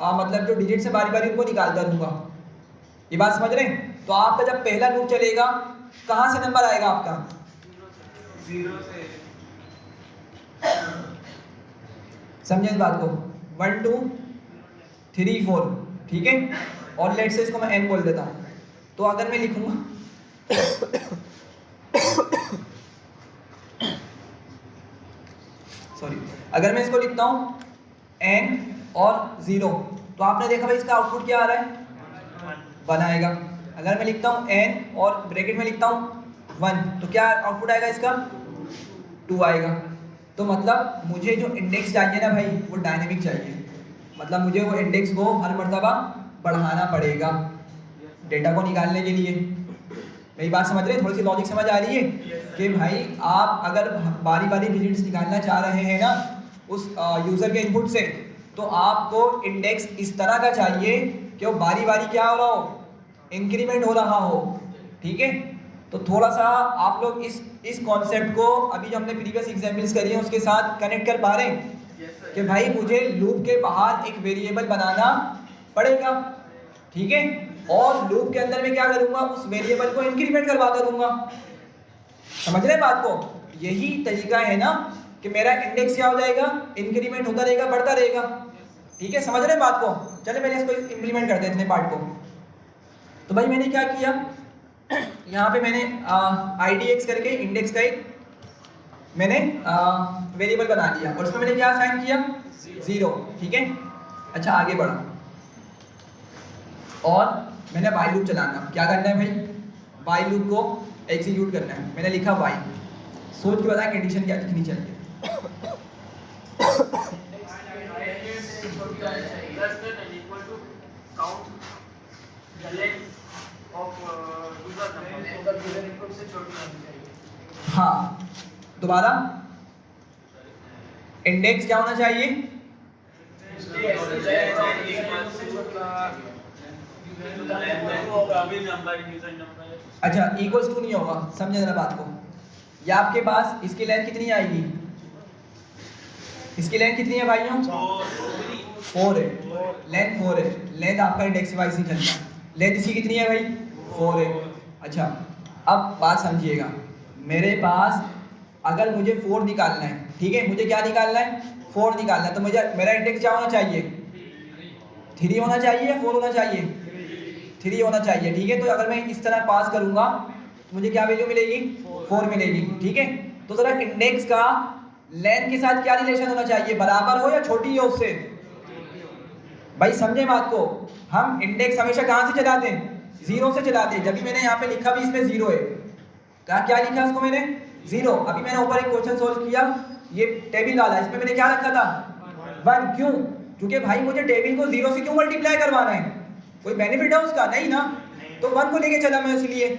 मतलब जो डिजिट्स है बारी बारी उनको निकालता रहूँगा, ये बात समझ रहे हैं। तो आपका जब पहला लूप चलेगा कहाँ से नंबर आएगा आपका, 0 से, समझे इस बात को, 1 2 3 4, ठीक है। और लेट से इसको मैं n बोल देता हूँ। तो अगर मैं लिखूंगा अगर मैं इसको लिखता हूँ n और 0, तो आपने देखा भाई इसका आउटपुट क्या आ रहा है, 1 आएगा। अगर मैं लिखता हूँ n और ब्रैकेट में लिखता हूँ 1, तो क्या आउटपुट आएगा इसका, 2 आएगा। तो मतलब मुझे जो इंडेक्स चाहिए ना भाई वो डायनेमिक चाहिए, मतलब मुझे वो इंडेक्स को हर मर्तबा बढ़ाना पड़ेगा डेटा को निकालने के लिए। मेरी बात समझ रहे हैं, थोड़ी सी लॉजिक समझ आ रही है कि भाई आप अगर बारी बारी डिजिट्स निकालना चाह रहे हैं ना उस यूज़र के इनपुट से, तो आपको इंडेक्स इस तरह का चाहिए कि वो बारी बारी क्या हो रहा हो, इंक्रीमेंट हो रहा हो, ठीक है। तो थोड़ा सा आप लोग इस कॉन्सेप्ट को अभी जो हमने प्रीवियस एग्जाम्पल्स करी हैं उसके साथ कनेक्ट कर पा रहे हैं कि भाई मुझे लूप के बाहर एक वेरिएबल बनाना पड़ेगा, ठीक है, और लूप के अंदर मैं क्या करूंगा, उस वेरिएबल को इंक्रीमेंट करवाता रहूंगा, समझ रहे हैं बात को। यही तरीका है ना कि मेरा इंडेक्स क्या हो जाएगा, इंक्रीमेंट होता रहेगा, बढ़ता रहेगा, ठीक है, समझ रहे हैं बात को। चले मैंने इसको इंप्लीमेंट करते हैं इतने पार्ट को। तो भाई मैंने क्या किया, यहाँ पे मैंने IDX करके इंडेक्स का एक मैंने वेरिएबल बना लिया और उसमें मैंने क्या असाइन किया, 0, ठीक है। अच्छा, आगे बढ़ा और मैंने while लूप चलाना, क्या करना है भाई, while लूप को एग्जीक्यूट करना है। मैंने लिखा while, सोच के बताया कंडीशन क्या लिखनी चाहिए। हाँ, दोबारा इंडेक्स क्या होना चाहिए, अच्छा इक्वल्स टू नहीं होगा, समझे जरा बात को। या आपके पास इसकी लेंथ कितनी आएगी, इसकी लेंथ कितनी है भाइयों, 4 है, लेंथ 4 है, लेंथ आपका इंडेक्स वाइज ही चलता है, लेंथ इसकी कितनी है भाई, 4 है। अच्छा, अब बात समझिएगा, मेरे पास अगर मुझे 4 निकालना है, ठीक है, मुझे क्या निकालना है, 4 निकालना है, तो मुझे मेरा इंडेक्स क्या होना चाहिए, 3 होना चाहिए या 4 होना चाहिए, 3 होना चाहिए, ठीक है। तो अगर मैं इस तरह पास करूंगा तो मुझे क्या वैल्यू मिलेगी, 4 मिलेगी, ठीक है। तो जरा इंडेक्स का लेंथ के साथ क्या रिलेशन होना चाहिए, बराबर हो या छोटी हो उससे, भाई समझे बात को। हम इंडेक्स हमेशा कहाँ से चलाते हैं, 0 से चलाते हैं। जब भी मैंने यहाँ पे लिखा भी इसमें 0 है, क्या लिखा उसको मैंने, 0। अभी मैंने ऊपर एक क्वेश्चन सोल्व किया, ये टेबल डाला, इसमें मैंने क्या रखा था, 1, क्यों, क्योंकि भाई मुझे टेबल को 0 से क्यों मल्टीप्लाई करवाना है, कोई बेनिफिट है उसका, नहीं ना, तो 1 को लेके चला मैं इसलिए।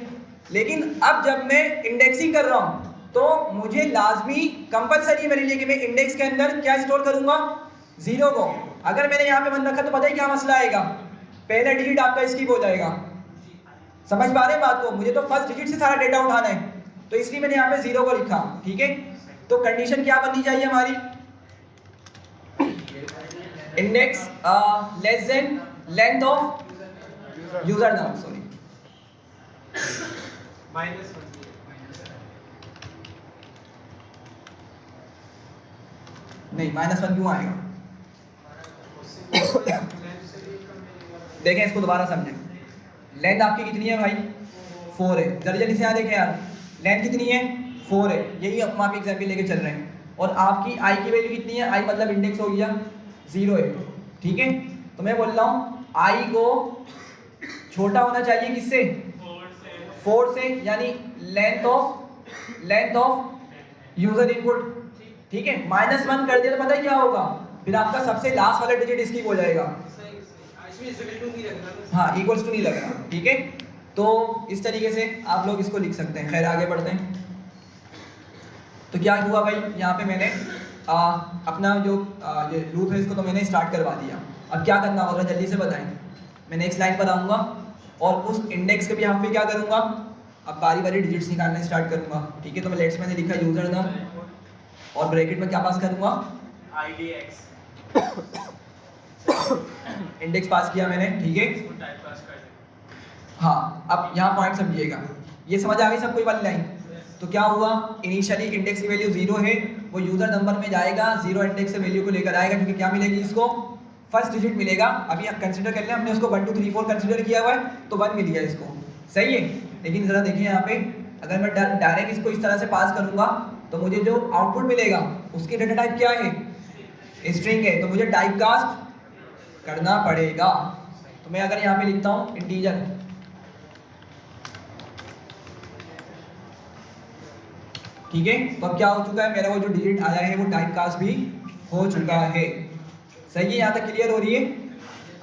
लेकिन अब जब मैं इंडेक्सिंग कर रहा हूँ तो मुझे लाजमी कंपलसरी मेरे लिए कि मैं इंडेक्स के अंदर क्या स्टोर करूंगा, 0 को। अगर मैंने यहाँ पे 1 रखा तो पता ही क्या मसला आएगा, पहला डिजिट आपका स्किप हो जाएगा, समझ पा रहे हैं बात को। मुझे तो फर्स्ट डिजिट से सारा डेटा उठाना है, तो इसलिए मैंने यहाँ पे 0 को लिखा, ठीक है। तो कंडीशन क्या बननी चाहिए हमारी, index less than length of user नाम, सॉरी -1। नहीं -1 क्यों आएगा? देखें इसको दोबारा समझें। लेंथ आपकी कितनी है भाई? 4 है। जल्दी जल्दी से यहाँ देखें यार, लेंथ कितनी है? 4 है। यही हम आपके एग्जाम्पल लेके चल रहे हैं। और आपकी आई की वैल्यू कितनी है? आई मतलब इंडेक्स हो गया 0 है, ठीक है। तो मैं बोल रहा हूँ आई को छोटा होना चाहिए किससे? 4 से, यानी लेंथ ऑफ यूजर इनपुट, ठीक है। -1 कर दिया तो पता है क्या होगा? फिर आपका सबसे लास्ट वाला डिजिट स्किप हो जाएगा। हाँ, इक्वल्स टू नहीं लगेगा, ठीक है। तो इस तरीके से आप लोग इसको लिख सकते हैं। खैर आगे बढ़ते हैं। तो क्या हुआ भाई, यहाँ पे मैंने अपना जो ये लूप है इसको तो मैंने स्टार्ट करवा दिया। अब क्या करना होगा जल्दी से बताएं। मैं नेक्स्ट लाइन पर आऊँगा और उस इंडेक्स के भी यहाँ पे क्या करूँगा, अब बारी बारी डिजिट्स निकालना स्टार्ट करूँगा, ठीक है। तो मैं लेट्स मैंने लिखा यूजर नाम और ब्रैकेट में क्या पास करूँगा? IDX इंडेक्स पास किया मैंने, ठीक है। टाइप पास कर दें। हाँ, अब यहाँ पॉइंट समझिएगा, ये समझ आ गई सब कोई वाली लाइन? तो क्या हुआ, इनिशियली इंडेक्स की वैल्यू 0 है, वो यूजर नंबर में जाएगा, 0 इंडेक्स से वैल्यू को लेकर आएगा, क्योंकि क्या मिलेगी इसको? फर्स्ट डिजिट मिलेगा। अभी हम कंसिडर कर लें, हमने उसको 1 2 3 4 कंसिडर किया हुआ है, तो 1 मिल गया इसको, सही है। लेकिन जरा देखिए यहाँ पे, अगर मैं डायरेक्ट इसको इस तरह से पास करूंगा तो मुझे जो आउटपुट मिलेगा उसकी डेटा टाइप क्या है? स्ट्रिंग है। तो मुझे टाइप कास्ट करना पड़ेगा। तो मैं अगर यहाँ पे लिखता हूँ इंटीजर, ठीक है, तो अब क्या हो चुका है, मेरा वो जो डिजिट आया है वो टाइप कास्ट भी हो चुका है, सही है। यहाँ तक क्लियर हो रही है?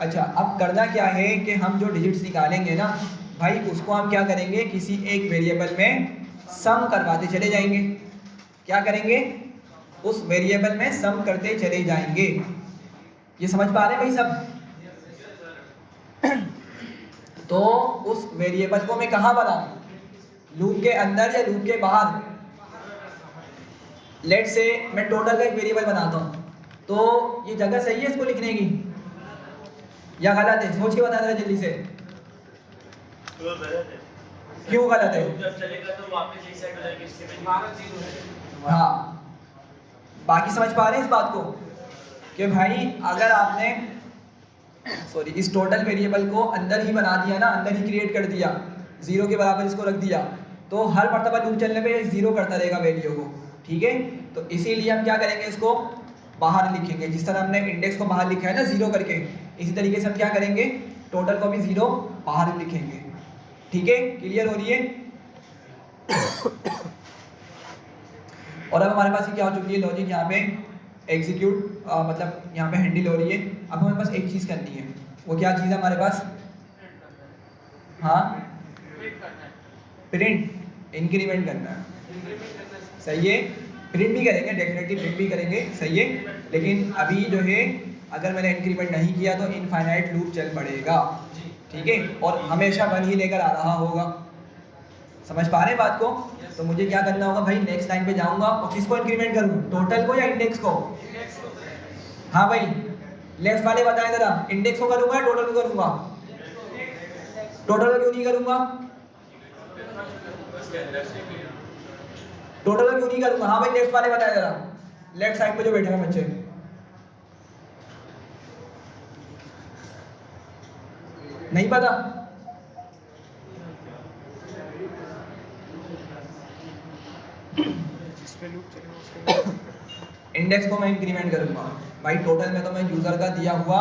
अच्छा, अब करना क्या है कि हम जो डिजिट्स निकालेंगे ना भाई, उसको हम क्या करेंगे, किसी एक वेरिएबल में सम करवाते चले जाएंगे। क्या करेंगे? उस वेरिएबल में सम करते चले जाएंगे। ये समझ पा रहे हैं भाई सब? तो उस वेरिएबल को मैं कहाँ बनाऊं, लूप के अंदर या लूप के बाहर? लेट से मैं टोटल का एक वेरिएबल बनाता हूँ, तो ये जगह सही है इसको लिखने की या गलत है? सोच के बता देना जल्दी से। क्यों गलत है? जब चलेगा तो वापस रीसेट हो जाएगी इसके में। हाँ, बाकी समझ पा रहे हैं इस बात को कि भाई अगर आपने इस टोटल वेरिएबल को अंदर ही बना दिया ना, अंदर ही क्रिएट कर दिया, 0 के बराबर इसको रख दिया, तो हर मर्तबा लूप चलने पे 0 करता रहेगा वैल्यू को, ठीक है। तो इसीलिए हम क्या करेंगे, इसको बाहर लिखेंगे। जिस तरह हमने इंडेक्स को बाहर लिखा है ना 0 करके, इसी तरीके से हम क्या करेंगे, टोटल को भी 0 बाहर लिखेंगे, ठीक है। क्लियर हो रही है? और अब हमारे पास क्या हो चुकी है लॉजिक, यहाँ पे एग्जीक्यूट मतलब यहाँ पे हैंडल हो रही है। अब हमारे पास एक चीज़ करनी है, वो क्या चीज़ है हमारे पास? हाँ, प्रिंट, इंक्रीमेंट करना है, सही है। प्रिंट भी करेंगे, डेफिनेटली प्रिंट भी करेंगे, सही है। लेकिन अभी जो है, अगर मैंने इंक्रीमेंट नहीं किया तो इनफाइनाइट लूप चल पड़ेगा, ठीक है, और हमेशा 1 ही लेकर आ रहा होगा। समझ पा रहे हैं बात को? तो मुझे क्या करना होगा भाई, नेक्स्ट लाइन पे जाऊंगा और किसको इंक्रीमेंट करूँ, टोटल को या इंडेक्स को? हाँ भाई, लेफ्ट वाले बताएं जरा, इंडेक्स को करूंगा या टोटल को करूंगा? टोटल को क्यों नहीं करूंगा? टोटल को क्यों नहीं करूंगा? हाँ भाई, लेफ्ट वाले बताएं जरा, लेफ्ट साइड पे जो बैठे हैं बच्चे। नहीं पता? इंडेक्स को मैं इंक्रीमेंट करूंगा भाई, टोटल में तो मैं यूजर का दिया हुआ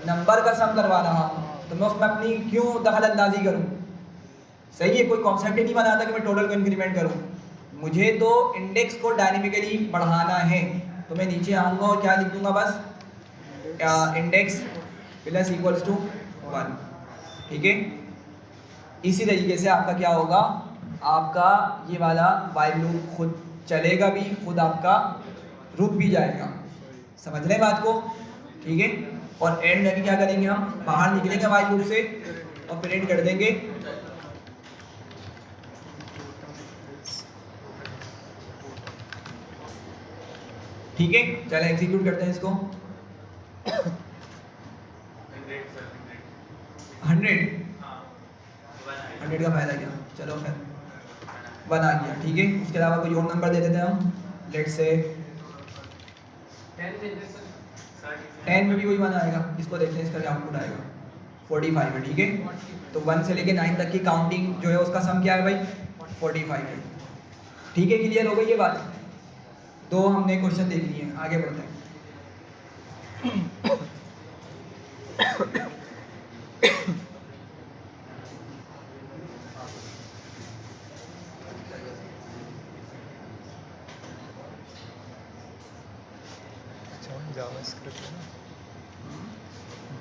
नंबर का सम करवा रहा हूं, तो मैं उसमें अपनी क्यों दखल अंदाजी करूं? सही है, कोई कॉन्सेप्ट ही नहीं बनाता कि मैं टोटल को इंक्रीमेंट करूं। मुझे तो इंडेक्स को डायनेमिकली बढ़ाना है, तो मैं नीचे आऊंगा और क्या लिख दूंगा, बस इंडेक्स प्लस इक्वल्स टू 1, ठीक है। इसी तरीके से आपका क्या होगा, आपका ये वाला वाइल लूप खुद चलेगा भी, खुद आपका रुक भी जाएगा। समझ रहे बात को? ठीक है। और एंड में क्या करेंगे, हम बाहर निकलेंगे वाइल लूप से और प्रिंट कर देंगे ठीक है। चलो एग्जीक्यूट करते हैं इसको। 100 का फायदा क्या, चलो फिर 1 आ गया, ठीक है। उसके अलावा कोई और नंबर दे देते हैं हम, लेट्स से 10 देंगे सर। 10 में भी वही मान आएगा, इसको देखते हैं इसका क्या आउटपुट आएगा। 45 है, ठीक है। तो 1 से लेके 9 तक की काउंटिंग जो है उसका सम क्या है भाई, 45 है। ठीक है, क्लियर हो गई ये बात। दो हमने क्वेश्चन देख लिए, आगे बढ़ते हैं। अच्छा जावास्क्रिप्ट है ना,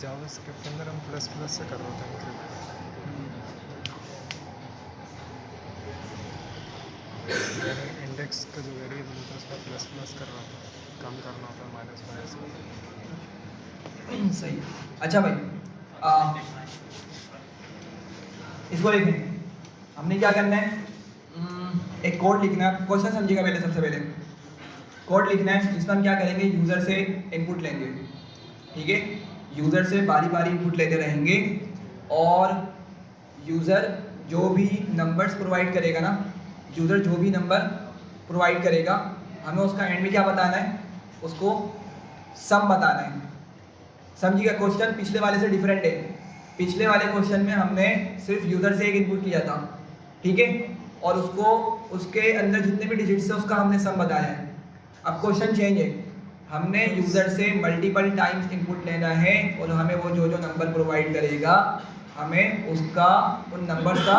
जावास्क्रिप्ट के अंदर हम प्लस प्लस से कर रहे होते हैं इंक्रीमेंट। इंडेक्स का जो वेरिएबल होता है उसका प्लस प्लस कर रहा होता है, कम करना होता है माइनस माइनस। सही। अच्छा भाई, इसको देखें, हमने क्या करना है, एक कोड लिखना है। क्वेश्चन समझिएगा पहले, सबसे पहले कोड लिखना है जिसमें हम क्या करेंगे, यूज़र से इनपुट लेंगे, ठीक है। यूज़र से बारी बारी इनपुट लेते रहेंगे और यूज़र जो भी नंबर्स प्रोवाइड करेगा ना, यूज़र जो भी नंबर प्रोवाइड करेगा, हमें उसका एंड में क्या बताना है, उसको सम बताना है। समझिएगा, क्वेश्चन पिछले वाले से डिफरेंट है। पिछले वाले क्वेश्चन में हमने सिर्फ यूज़र से एक इनपुट किया था, ठीक है, और उसको उसके अंदर जितने भी डिजिट्स है उसका हमने सम बताया है। अब क्वेश्चन चेंज है, हमने यूज़र से मल्टीपल टाइम्स इनपुट लेना है और हमें वो जो जो नंबर प्रोवाइड करेगा हमें उसका उन नंबर्स का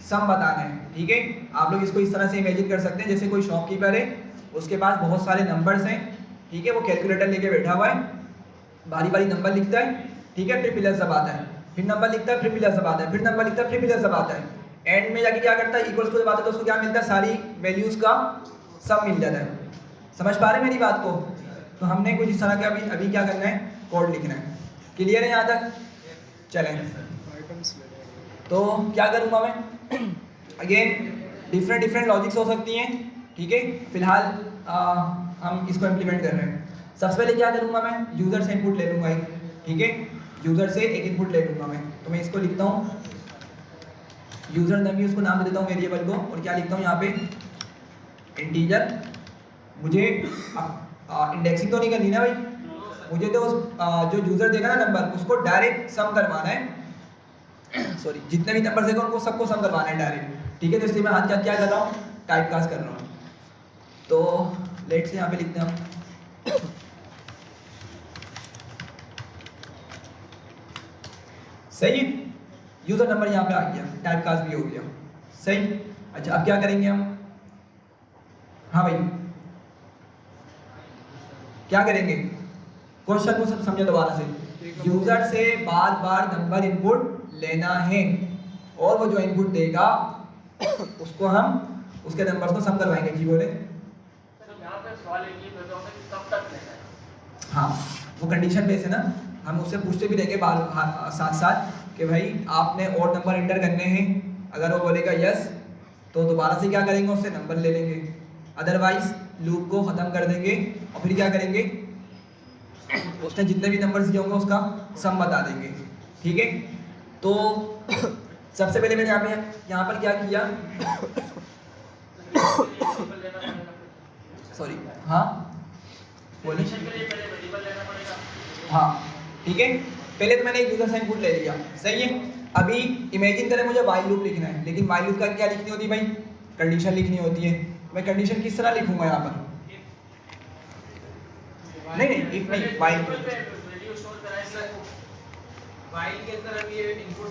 सम बताना है, ठीक है। आप लोग इसको इस तरह से इमेजिन कर सकते हैं, जैसे कोई शॉपकीपर है, उसके पास बहुत सारे नंबर्स हैं, ठीक है, वो कैलकुलेटर लेके बैठा हुआ है, बारी बारी नंबर लिखता है, ठीक है, फिर प्लस दबाता है, फिर नंबर लिखता है, फिर प्लस दबाता है, फिर नंबर लिखता है, फिर प्लस दबाता है। एंड में जाके क्या करता है, इक्वल्स को दबाता है तो उसको क्या मिलता है, सारी वैल्यूज़ का सम मिल जाता है। समझ पा रहे हैं मेरी बात को? तो हमने कुछ इस तरह का अभी क्या करना है, कोड लिखना है। क्लियर है यहाँ तक? चलें, आइटम्स ले लेंगे। तो क्या करूँगा मैं, अगेन डिफरेंट लॉजिक्स हो सकती हैं, ठीक है। फिलहाल हम इसको इम्प्लीमेंट कर रहे हैं। सबसे पहले क्या करूँगा मैं, यूज़र से इनपुट ले लूँगा एक, ठीक है, यूज़र से एक इनपुट ले लूँगा मैं। तो मैं इसको लिखता हूँ यूज़र नेम, उसको नाम दे देता हूँ वेरिएबल को, और क्या लिखता हूँ यहाँ पे, इंटीजर। मुझे इंडेक्सिंग तो नहीं करनी ना भाई, मुझे तो उस जो यूज़र देगा ना नंबर, उसको डायरेक्ट सम करवाना है। सॉरी, जितने भी नंबर देगा उनको सबको सम करवाना है डायरेक्ट, ठीक है। तो इसलिए मैं हाथ क्या कर रहा हूँ, टाइप कास्ट कर रहा हूँ। तो लेट से यहाँ पे लिखते हैं हम सही है, यूज़र नंबर यहाँ पे आ गया, टाइप कास्ट भी हो गया, सही। अच्छा, अब क्या करेंगे हम, हाँ भाई क्या करेंगे, क्वेश्चन को सब समझो दोबारा से। यूजर से बार बार नंबर इनपुट लेना है और वो जो इनपुट देगा उसको हम उसके नंबर्स को सम करवाएंगे। जी बोले। यहाँ पे सवाल एक ही पैदा होता है कि कब तक लेना है। हाँ, वो कंडीशन बेस है ना, हम उससे पूछते भी रहेंगे साथ साथ कि भाई आपने और नंबर एंटर करने हैं। अगर वो बोलेगा यस तो दोबारा से क्या करेंगे, उससे नंबर ले लेंगे, अदरवाइज लूप को ख़त्म कर देंगे और फिर क्या करेंगे, उसने जितने भी नंबर्स दिए होंगे उसका सम बता देंगे, ठीक है। तो सबसे पहले मैंने यहाँ पर क्या किया, सॉरी, हाँ बोलिए। हाँ ठीक है, पहले तो मैंने एक यूजर से इनपुट ले लिया, सही है। अभी इमेजिन करें मुझे वाइल लूप लिखना है, लेकिन वाइल लूप का क्या लिखनी होती है भाई, कंडीशन लिखनी होती है। मैं कंडीशन किस तरह लिखूंगा यहाँ पर, नहीं इफ नहीं, वाइल वाइल के अंदर हम ये इनपुट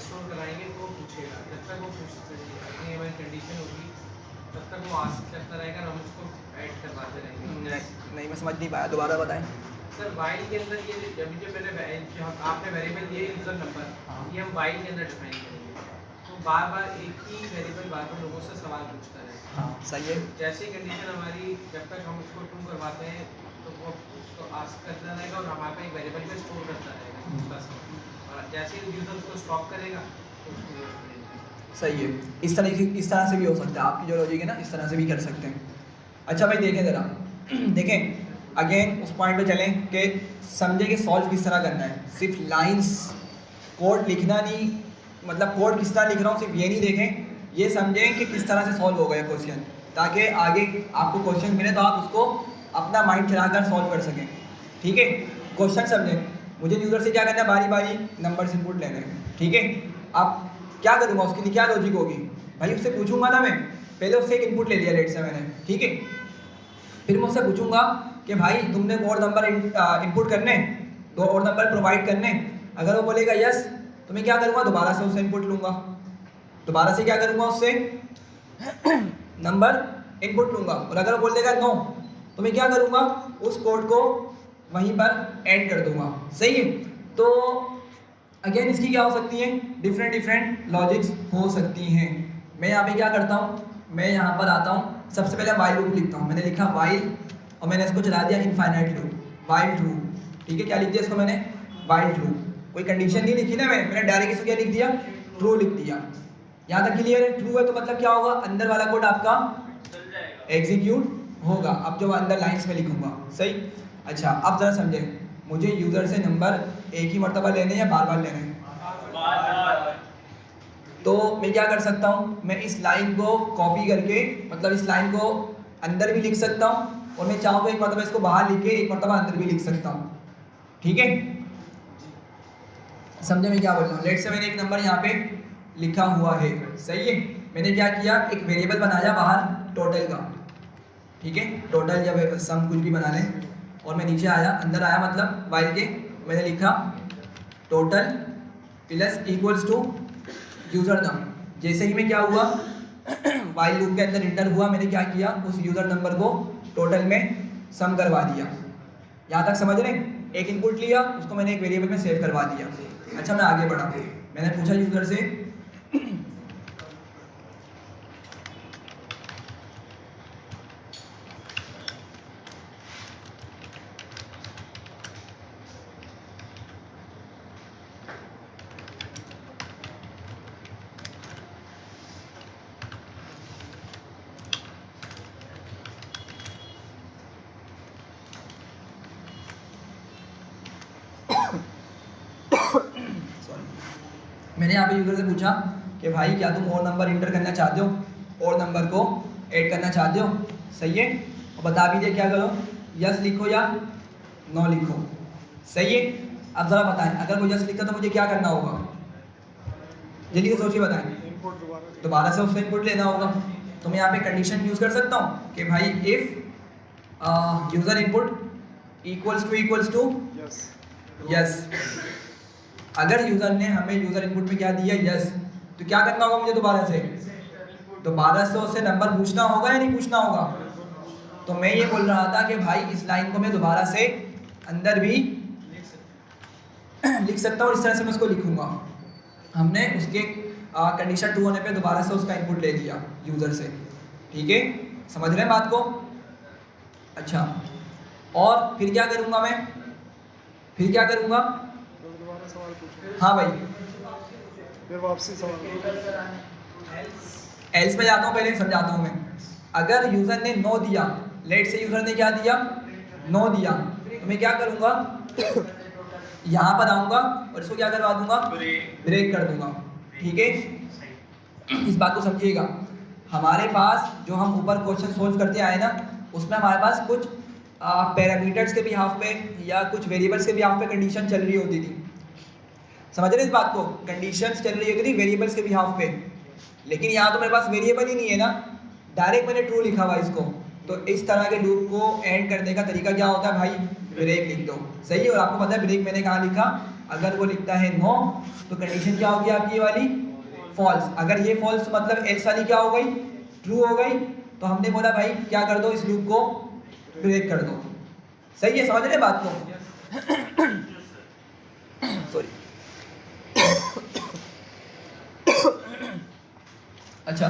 स्टोर कराएंगे तो पूछेगा, जब तक वो पूछते कंडीशन होगी तब तक वो आस्क करता रहेगा और हम उसको ऐड करवाते रहेंगे। नहीं मैं समझ नहीं पाया, दोबारा बताएं। सर वाइल के अंदर ये जब जो पहले जो आपने वेरिएबल दिए यूजर नंबर, ये हम वाइल के अंदर डिफाइन करेंगे। तो बार बार एक ही वेरिएबल बार बार लोगों से सवाल पूछता रहेगा। हाँ सही है। जैसे कंडीशन हमारी जब तक हम उसको ट्रू करवाते हैं तो वो उसको आस्क करता रहेगा और हमारे पास एक वेरिएबल में स्टोर करता रहेगा उसका सवाल, और जैसे ही यूजर उसको स्टॉप करेगा तो उसको सही है। इस तरह से भी हो सकता है, आपकी जो लॉजिक है ना इस तरह से भी कर सकते हैं। अच्छा भाई देखें ज़रा, देखें अगेन उस पॉइंट पे चलें कि समझे कि सॉल्व किस तरह करना है। सिर्फ लाइंस कोड लिखना नहीं, मतलब कोड किस तरह लिख रहा हूँ सिर्फ ये नहीं देखें, ये समझें कि किस तरह से सॉल्व होगा ये क्वेश्चन, ताकि आगे आपको क्वेश्चन मिले तो आप उसको अपना माइंड चलाकर सॉल्व कर सकें। ठीक है, क्वेश्चन समझें। मुझे यूज़र से क्या करना है, बारी बारी नंबर्स इनपुट लेने हैं। ठीक है, अब क्या करूँगा, उसके लिए क्या लॉजिक होगी भाई, उससे पूछूंगा ना मैं, पहले उससे एक इनपुट ले लिया लेट से मैंने, ठीक है, फिर मैं उससे पूछूंगा कि भाई तुमने और नंबर इनपुट करने, 2 और नंबर प्रोवाइड करने। अगर वो बोलेगा यस तो मैं क्या करूँगा, दोबारा से उससे इनपुट लूँगा, दोबारा से क्या करूँगा, उससे नंबर इनपुट लूँगा। और अगर वो बोल देगा नो तो मैं क्या करूँगा, उस कोड को वहीं पर ऐड कर दूँगा। सही है, तो अगेन इसकी क्या हो सकती है, डिफरेंट लॉजिक्स हो सकती हैं। मैं यहाँ पे क्या करता हूँ, मैं यहाँ पर आता हूँ, सबसे पहले वाइल लूप लिखता हूँ। मैंने लिखा वाइल और मैंने इसको चला दिया इनफाइनाइट लूप, वाइल ट्रू। ठीक है, क्या लिख दिया इसको मैंने, वाइल ट्रू। कोई कंडीशन नहीं लिखी ना मैंने डायरेक्ट इसको क्या लिख दिया, ट्रू लिख दिया। यहाँ तक क्लियर है, ट्रू है तो मतलब क्या होगा, अंदर वाला कोड आपका चल जाएगा, एग्जीक्यूट होगा। अब जो अंदर लाइंस में लिखूंगा, सही। अच्छा, अब जरा समझें, मुझे यूज़र से नंबर एक ही मरतबा लेने या बार बार लेने हैं, बार तो मैं क्या कर सकता हूँ, मैं इस लाइन को कॉपी करके, मतलब इस लाइन को अंदर भी लिख सकता हूँ और मैं चाहूँ तो एक मरतबा इसको बाहर लिख के एक मरतबा अंदर भी लिख सकता हूँ। ठीक है, समझे मैं क्या बोल रहा हूँ। लेट से मैंने एक नंबर यहाँ पे लिखा हुआ है, सही है, मैंने क्या किया, एक वेरिएबल बनाया बाहर टोटल का। ठीक है, टोटल या सम कुछ भी बना लें, और मैं नीचे आया, अंदर आया मतलब वाइल के, मैंने लिखा total plus equals to user number. जैसे ही मैं क्या हुआ, वाइल लूप के अंदर इंटर हुआ, मैंने क्या किया, उस यूज़र नंबर को टोटल में सम करवा दिया। यहाँ तक समझ रहे हैं, एक इनपुट लिया, उसको मैंने एक वेरिएबल में सेव करवा दिया। अच्छा, मैं आगे बढ़ा, मैंने पूछा यूज़र से मैंने यहाँ पे यूज़र से पूछा कि भाई क्या तुम और नंबर इंटर करना चाहते हो, और नंबर को ऐड करना चाहते हो, सही है, और बता भी दे क्या करो, यस लिखो या नो लिखो। सही है, अब ज़रा बताएं, अगर वो यस लिखता तो मुझे क्या करना होगा, जल्दी से सोचिए बताएं, इनपुट दोबारा से उससे इनपुट लेना होगा। तो मैं यहाँ पे कंडीशन यूज़ कर सकता हूँ कि भाई if user input equals to yes yes. अगर यूज़र ने हमें यूज़र इनपुट में क्या दिया, यस, तो क्या करना होगा मुझे, दोबारा से उससे नंबर पूछना होगा या नहीं पूछना होगा। तो मैं ये बोल रहा था कि भाई इस लाइन को मैं दोबारा से अंदर भी लिख सकता हूँ, इस तरह से मैं उसको लिखूंगा। हमने उसके कंडीशन ट्रू होने पे दोबारा से उसका इनपुट ले लिया यूज़र से। ठीक है, समझ रहे हैं बात को। अच्छा, और फिर क्या करूँगा मैं, फिर क्या करूँगा, दोबारा सवाल पूछो, हाँ भाई, फिर वापसी सवाल। एल्स में जाता हूँ, पहले समझाता हूँ मैं। अगर यूज़र ने नो दिया, लेट से यूज़र ने क्या दिया, नो दिया, तो मैं क्या करूँगा, यहाँ पर आऊँगा और इसको क्या करवा दूंगा, ब्रेक कर दूंगा। ठीक है, इस बात को समझिएगा। हमारे पास जो हम ऊपर क्वेश्चन सोल्व करते आए ना, उसमें हमारे पास कुछ पैरामीटर्स के भी हाफ पे या कुछ वेरिएबल्स के भी हाफ पे कंडीशन चल रही होती थी। समझ रहे इस बात को, कंडीशंस चल रही होती थी वेरिएबल्स के भी हाफ पे। लेकिन यहाँ तो मेरे पास वेरिएबल ही नहीं है ना, डायरेक्ट मैंने ट्रू लिखा हुआ इसको। तो इस तरह के लूप को एंड करने का तरीका क्या होता है भाई, ब्रेक लिख दो। सही है, और आपको पता है ब्रेक मैंने कहाँ लिखा, अगर वो लिखता है नो तो कंडीशन क्या होगी आपकी ये वाली, फॉल्स। अगर ये फॉल्स मतलब एल्स वाली क्या हो गई, ट्रू हो गई। तो हमने बोला भाई क्या कर दो, इस लूप को ब्रेक कर दो। सही है, समझ रहे बात को। सॉरी। अच्छा,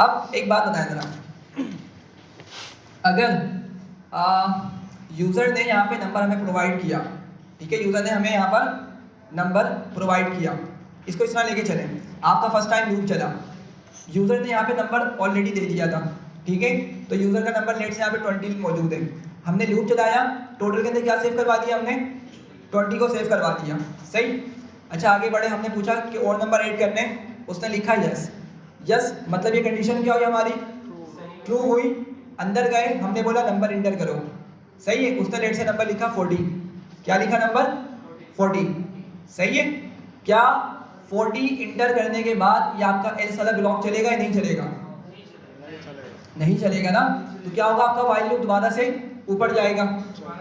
अब एक बात बताएं जरा, अगर यूज़र ने यहाँ पे नंबर हमें प्रोवाइड किया, ठीक है, यूज़र ने हमें यहाँ पर नंबर प्रोवाइड किया, इसको इस तरह लेके चलें। आपका फर्स्ट टाइम लूप चला, यूज़र ने यहाँ पे नंबर ऑलरेडी दे दिया था, ठीक है, तो यूज़र का नंबर लेट से यहाँ पे 20 मौजूद है। हमने लूप चलाया, टोटल के अंदर क्या सेव करवा दिया हमने, 20 को सेव करवा दिया। सही। अच्छा, आगे बढ़े, हमने पूछा कि और नंबर ऐड करने, उसने लिखा यस। यस मतलब ये कंडीशन क्या हुई हमारी, ट्रू हुई। अंदर गए, हमने बोला नंबर इंटर करो, सही है, उसने लेट से नंबर लिखा 40, क्या लिखा नंबर 40, सही है। क्या 40 इंटर करने के बाद ये आपका एल्स वाला ब्लॉक चलेगा या नहीं चलेगा? नहीं चलेगा ना, तो क्या होगा आपका वाइल लूप दोबारा से ऊपर जाएगा।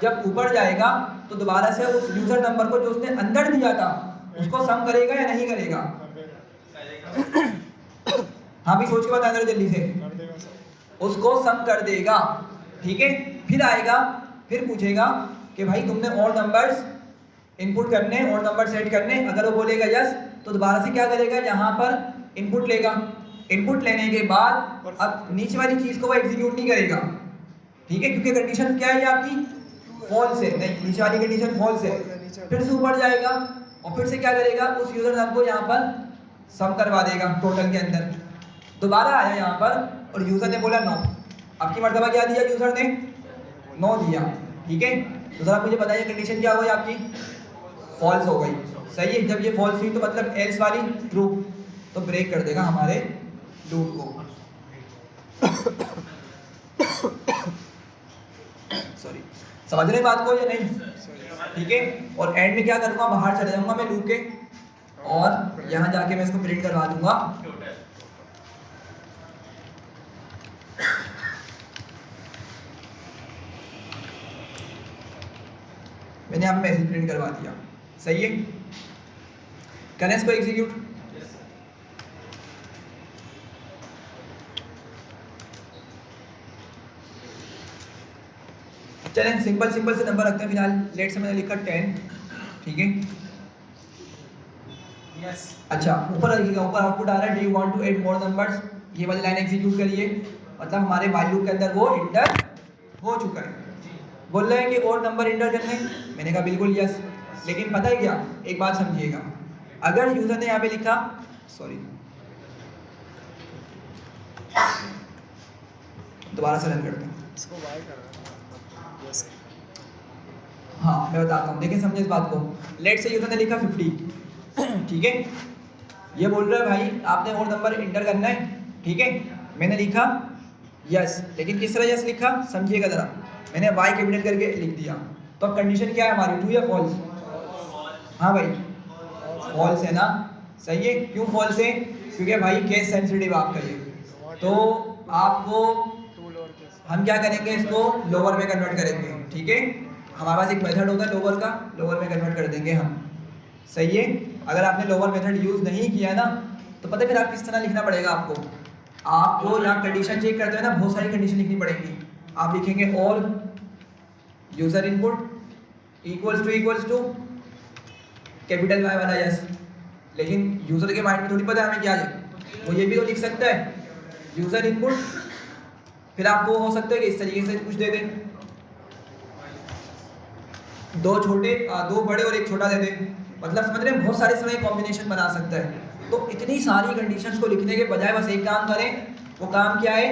जब ऊपर जाएगा तो दोबारा से उस यूजर नंबर को जो उसने अंदर दिया था उसको सम करेगा या नहीं करेगा? हाँ भी सोच के बता जरा जल्दी से। उसको सम कर देगा, ठीक है। फिर आएगा, फिर पूछेगा कि भाई तुमने और नंबर्स इनपुट करने, और नंबर सेट करने, अगर वो बोलेगा यस तो दोबारा से क्या करेगा, यहाँ पर इनपुट लेगा। इनपुट लेने के बाद अब नीचे वाली चीज को वो एग्जीक्यूट नहीं करेगा, ठीक है, क्योंकि कंडीशन क्या है ये आपकी फॉल्स है, नहीं नीचे वाली कंडीशन फॉल्स है। फिर से ऊपर जाएगा और फिर से क्या करेगा, उस यूजर नाम को यहाँ पर सम करवा देगा टोटल के अंदर। दोबारा आया यहाँ पर और यूजर ने बोला 9, अब की मर्तबा क्या दिया यूजर ने, 9 दिया, ठीक है। तो जरा मुझे बताइए कंडीशन क्या हो गई आपकी, फॉल्स हो गई, सही है। जब ये फॉल्स हुई तो मतलब एल्स वाली ट्रू, तो ब्रेक कर देगा हमारे लूप को। सॉरी, समझ रहे बात को या नहीं, ठीक है। और एंड में क्या करूंगा, बाहर चले जाऊंगा मैं लूप के और यहाँ जाके मैं इसको प्रिंट करवा दूंगा। मैंने यहाँ पे मैसेज प्रिंट करवा दिया, सही है। करें इसको एग्जीक्यूट, चलें सिंपल सिंपल से नंबर रखते हैं फिलहाल। लेट से मैंने लिखा 10, ठीक है। यस अच्छा ऊपर रखिएगा, ऊपर आउटपुट आ रहा है, do you want to add more numbers, ये वाली लाइन एग्जीक्यूट करिए, मतलब हमारे व्हाइल लूप के अंदर वो इंटर हो चुका है। बोल रहे हैं कि और नंबर इंटर करने, मैंने कहा बिल्कुल यस। लेकिन पता है क्या, एक बात समझिएगा, अगर यूजर ने यहाँ पे लिखा, सॉरी दोबारा से रन करते हैं इसको वाई कर रहा है यस। हाँ मैं बताता हूँ, देखिए समझे इस बात को। लेट से यूजर ने लिखा 50, ठीक है। ये बोल रहा है भाई आपने और नंबर इंटर करना है, ठीक है। मैंने लिखा यस, लेकिन किस तरह यस लिखा समझिएगा जरा, मैंने वाई कैपिटल करके लिख दिया। तो अब कंडीशन क्या है हमारी, ट्रू या फॉल्स? हाँ भाई फॉल्स है ना, सही है। क्यों फॉल्स है, क्योंकि भाई केस सेंसिटिव आपका ये, तो आपको हम क्या करेंगे, इसको लोअर में कन्वर्ट करेंगे, ठीक है। हमारे पास एक मेथड होता है लोअर का, लोअर में कन्वर्ट कर देंगे हम, सही है। अगर आपने लोअर मेथड यूज नहीं किया ना तो पता है फिर आप किस तरह लिखना पड़ेगा आपको यहाँ कंडीशन चेक करते हैं ना, बहुत सारी कंडीशन लिखनी पड़ेगी। आप लिखेंगे और user input equals to capital Y वाला यस, लेकिन यूजर के माइंड में थोड़ी पता है हमें क्या है, वो ये भी तो लिख सकता है यूजर इनपुट, फिर आपको हो सकता है कि इस तरीके से कुछ दे दे, दो बड़े और एक छोटा दे दे, मतलब समझ रहे हैं, बहुत सारे समय कॉम्बिनेशन बना सकता है। तो इतनी सारी कंडीशंस को लिखने के बजाय बस एक काम करें, वो काम क्या है,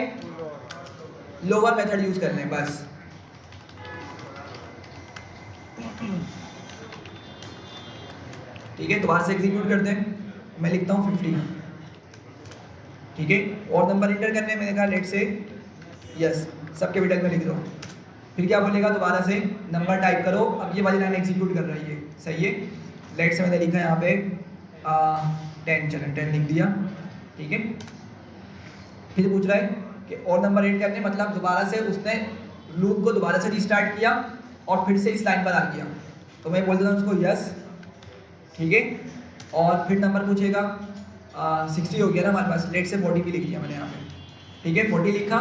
लोअर मेथड यूज कर लें बस। ठीक है, दोबारा से एग्जीक्यूट कर दें, मैं लिखता हूँ 50, ठीक है। और नंबर इंटर करने मैंने कहा लेट से यस, सब कैपिटल में लिख दो। फिर क्या बोलेगा, दोबारा से नंबर टाइप करो। अब ये वाली लाइन एग्जीक्यूट कर रही है, सही है। लेट से मैंने लिखा यहाँ पे 10, चलें 10 लिख दिया, ठीक है। फिर पूछ रहा है कि और नंबर ऐड करने, मतलब दोबारा से उसने लूप को दोबारा से रिस्टार्ट किया और फिर से इस लाइन पर आ गया, तो मैं बोल देता हूँ उसको यस, ठीक है। और फिर नंबर पूछेगा 60 हो गया ना हमारे पास, लेट से 40 भी लिख दिया मैंने यहाँ पे, ठीक है। 40 लिखा,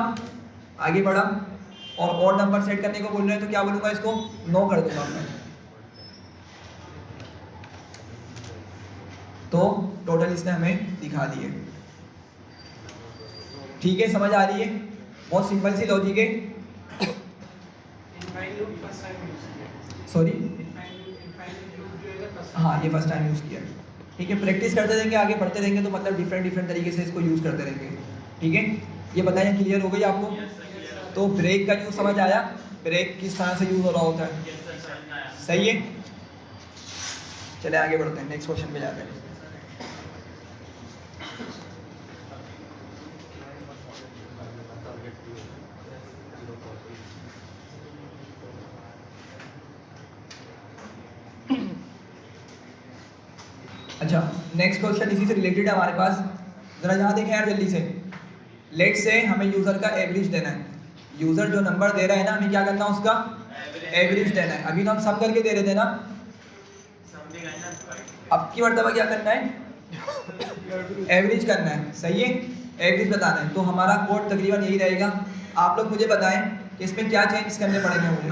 आगे बढ़ा, और नंबर सेट करने को बोल रहे हैं तो क्या बोलूँगा, इसको नो कर दूंगा मैं। तो टोटल इसने हमें दिखा दिए, ठीक है। समझ आ रही है, बहुत सिंपल सी लॉजिक है। सॉरी, हाँ ये फर्स्ट टाइम यूज़ किया है, ठीक है। प्रैक्टिस करते रहेंगे, आगे बढ़ते रहेंगे, तो मतलब डिफरेंट तरीके से इसको यूज़ करते रहेंगे, ठीक है। ये बताइए क्लियर हो गई आपको? तो ब्रेक का यूज़ समझ आया, ब्रेक किस तरह से यूज़ हो रहा होता है, सही है। चले आगे बढ़ते हैं, नेक्स्ट क्वेश्चन पे जाते हैं। अच्छा, नेक्स्ट क्वेश्चन इसी से रिलेटेड है हमारे पास। ज़रा यहाँ देखें यार जल्दी से। लेट से हमें यूज़र का एवरेज देना है। यूज़र जो नंबर दे रहा है ना, हमें क्या करना है, उसका एवरेज देना है। अभी तो हम सब करके दे रहे थे ना, अब की मरतबा क्या करना है, एवरेज करना है। सही है, एवरेज बताना है। तो हमारा कोड तकरीबन यही रहेगा। आप लोग मुझे बताएं कि इसमें क्या चेंज करने पड़ेंगे मुझे।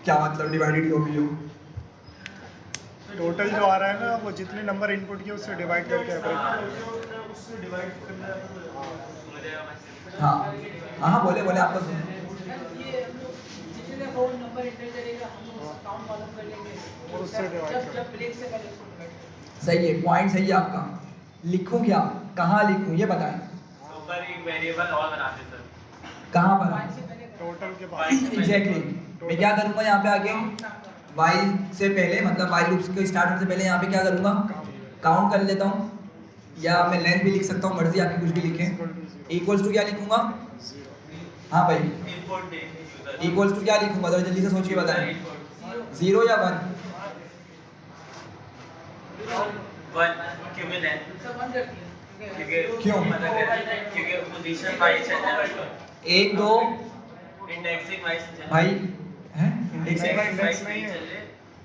क्या मतलब डिवाइडेड जो भी हो? टोटल जो आ रहा है ना, वो जितने नंबर इनपुट किए उससे डिवाइड करके एवरेज उससे डिवाइड करना है। हाँ हाँ हाँ, बोले बोले, आपको सुनो। और उससे डिवाइड कर। सही है, पॉइंट सही है आपका। लिखूं क्या, कहाँ लिखूं, ये बताएं। ऊपर एक वेरिएबल और बनाते सर। कहाँ पर? टोटल के बाद एग्जैक्टली। मैं क्या करूंगा यहाँ पे आके, वाइल से पहले, मतलब वाइल लूप के स्टार्ट होने से पहले यहाँ पे क्या करूंगा, काउंट कर लेता हूँ। या मैं लेंथ भी लिख सकता हूँ, मर्जी आपकी, कुछ भी लिखें। इक्वल्स टू क्या लिखूंगा? हाँ भाई, इनपुट यूजर इक्वल्स टू क्या लिखूंगा, जरा जल्दी से सोच के बताएं। 0 या 1? 1 क्यों में लेंथ क्यों? क्योंकि पोजीशन वाइज चल रहा है, 1 2 इंडेक्सिंग वाइज चल रहा भाई हैं, इंडेक्सिंग इंडेक्सिंग वाइज नहीं चल रहे,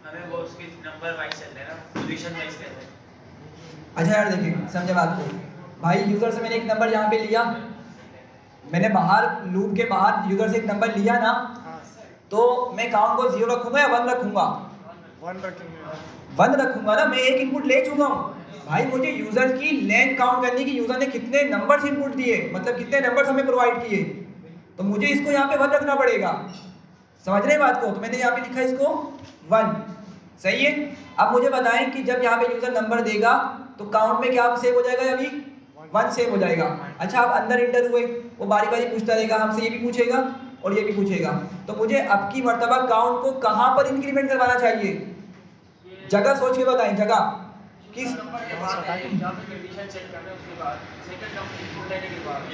हमें वो उसके नंबर वाइज चल रहे हैं ना, पोजीशन वाइज कर रहे हैं। अच्छा यार देखिए, समझे बात को। भाई यूजर से मैंने एक नंबर यहाँ पे लिया, मैंने बाहर लूप के बाहर यूजर से एक नंबर लिया ना, तो मैं काउंट को 0 रखूंगा या 1 रखूंगा? 1 रखेंगे। 1 रखूंगा ना, मैं एक इनपुट ले चुका हूँ। भाई मुझे यूजर की लेंथ काउंट करनी, की यूजर ने कितने नंबर्स इनपुट दिए, मतलब कितने नंबर्स हमें प्रोवाइड किए, तो मुझे इसको यहाँ पे 1 रखना पड़ेगा। समझ रहे हैं बात को? तो मैंने यहाँ पे लिखा इसको 1। सही है। अब मुझे बताएं कि जब यहाँ पे यूजर नंबर देगा तो काउंट में क्या सेव हो जाएगा, अभी 1 सेव हो जाएगा। अच्छा, अब अंदर इंटर हुए, वो बारी बारी पूछता रहेगा हमसे, ये भी पूछेगा और ये भी पूछेगा। तो मुझे अब की मर्तबा काउंट को कहाँ पर इंक्रीमेंट करवाना चाहिए, जगह सोच के बताएं, जगह किस?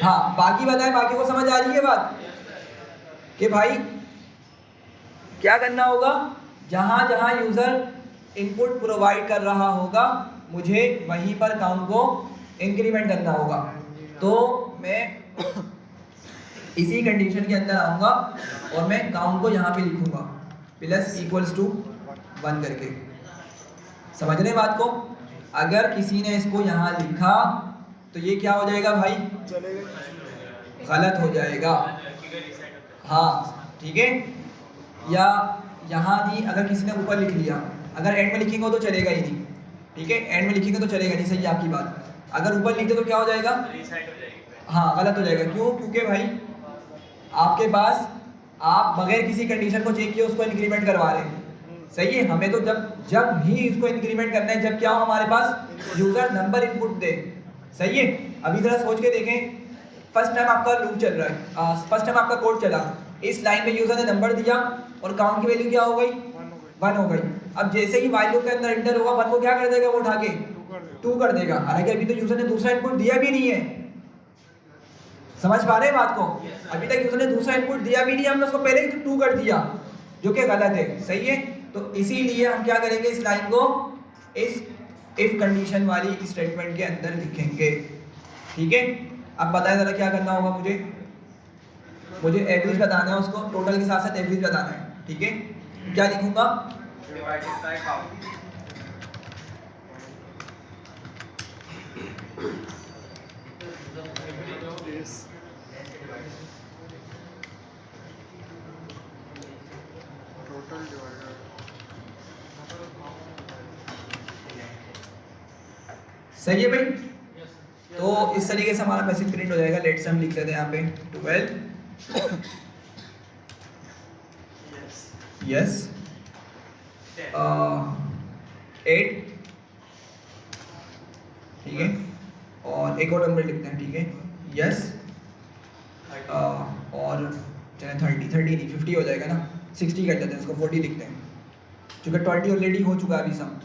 हाँ, बाकी बताएं, बाकी को समझ आ रही है बात कि भाई क्या करना होगा, जहां जहां यूजर इनपुट प्रोवाइड कर रहा होगा मुझे वहीं पर काउंट को इंक्रीमेंट करना होगा। तो मैं इसी कंडीशन के अंदर आऊंगा और मैं काउंट को यहाँ पे लिखूंगा प्लस इक्वल्स टू 1 करके। समझ रहे बात को? अगर किसी ने इसको यहाँ लिखा तो ये क्या हो जाएगा भाई, गलत हो जाएगा। हाँ ठीक है। या यहाँ भी अगर किसी ने ऊपर लिख लिया, अगर एंड में लिखेंगे तो चलेगा ही नहीं, ठीक है, एंड में लिखेंगे तो चलेगा नहीं। सही है आपकी बात। अगर ऊपर लिखते तो क्या हो जाएगा, हाँ गलत हो जाएगा। क्यों? क्योंकि भाई आपके पास, आप बगैर किसी कंडीशन को चेक किए उसको इंक्रीमेंट करवा रहे हैं। सही है। हमें तो जब भी इसको इंक्रीमेंट करना है जब क्या हो, हमारे पास यूजर नंबर इनपुट दे। सही है। अभी जरा सोच के देखें, फर्स्ट टाइम आपका लूप चल रहा है, फर्स्ट टाइम आपका कोड चला, इस लाइन में यूजर ने नंबर दिया और काउंट की वैल्यू क्या हो गई, 1 हो गई। अब जैसे ही वाइल लूप के अंदर इंटर होगा, 1 को क्या कर देगा, वो उठा के 2 कर देगा। हालांकि अभी तो यूजर ने दूसरा इनपुट दिया भी नहीं है। समझ पा रहे हैं बात को? अभी तक यूजर ने दूसरा इनपुट दिया भी नहीं, हमने उसको पहले ही 2 कर दिया, जो कि गलत है। सही है। तो इसीलिए हम क्या करेंगे, इस लाइन को इस इफ कंडीशन वाली स्टेटमेंट के अंदर लिखेंगे। ठीक है। अब बताएं जरा क्या करना होगा, मुझे एवरेज बताना है, उसको टोटल के साथ साथ एवरेज बताना है। ठीक है। क्या लिखूंगा, divided by count. Total divided. सही है भाई। तो इस तरीके से हमारा मैसेज प्रिंट हो जाएगा। लेट्स हम लिख लेते हैं यहाँ पे 12 यस 8, ठीक है, और एक और नंबर लिखते हैं। ठीक है, यस और 30 नहीं 50 हो जाएगा ना, 60 कर लेते हैं, इसको 40 लिखते हैं, क्योंकि 20 ऑलरेडी हो चुका है अभी सब।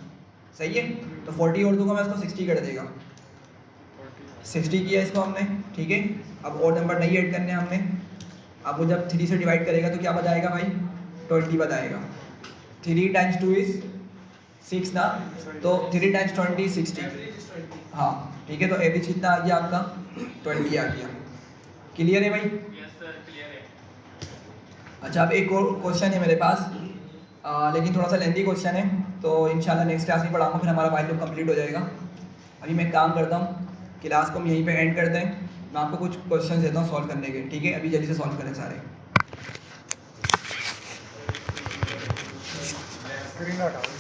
सही है। तो 40 और दूंगा मैं, इसको 60 कर देगा। 60 किया इसको हमने। ठीक है। अब और नंबर नहीं ऐड करने हमने। अब वो जब 3 से डिवाइड करेगा तो क्या बताएगा भाई, 20 बताएगा। 3 × 2 इज 6 ना, तो 3 टाइम्स 20 60। एवरेज 20। हाँ ठीक है, तो एवरेज कितना आ गया आपका 20 आ गया। क्लियर है भाई? यस सर क्लियर है। अच्छा अब एक और क्वेश्चन है मेरे पास, लेकिन थोड़ा सा लेंथी क्वेश्चन है, तो इंशाल्लाह नेक्स्ट क्लास में पढ़ाऊंगा, फिर हमारा वाइल लूप कंप्लीट हो जाएगा। अभी मैं काम करता हूँ, क्लास को हम यहीं पे एंड करते हैं। मैं आपको कुछ क्वेश्चन देता हूँ सॉल्व करने के, ठीक है? अभी जल्दी से सॉल्व करें सारे। स्क्रीन हटाओ।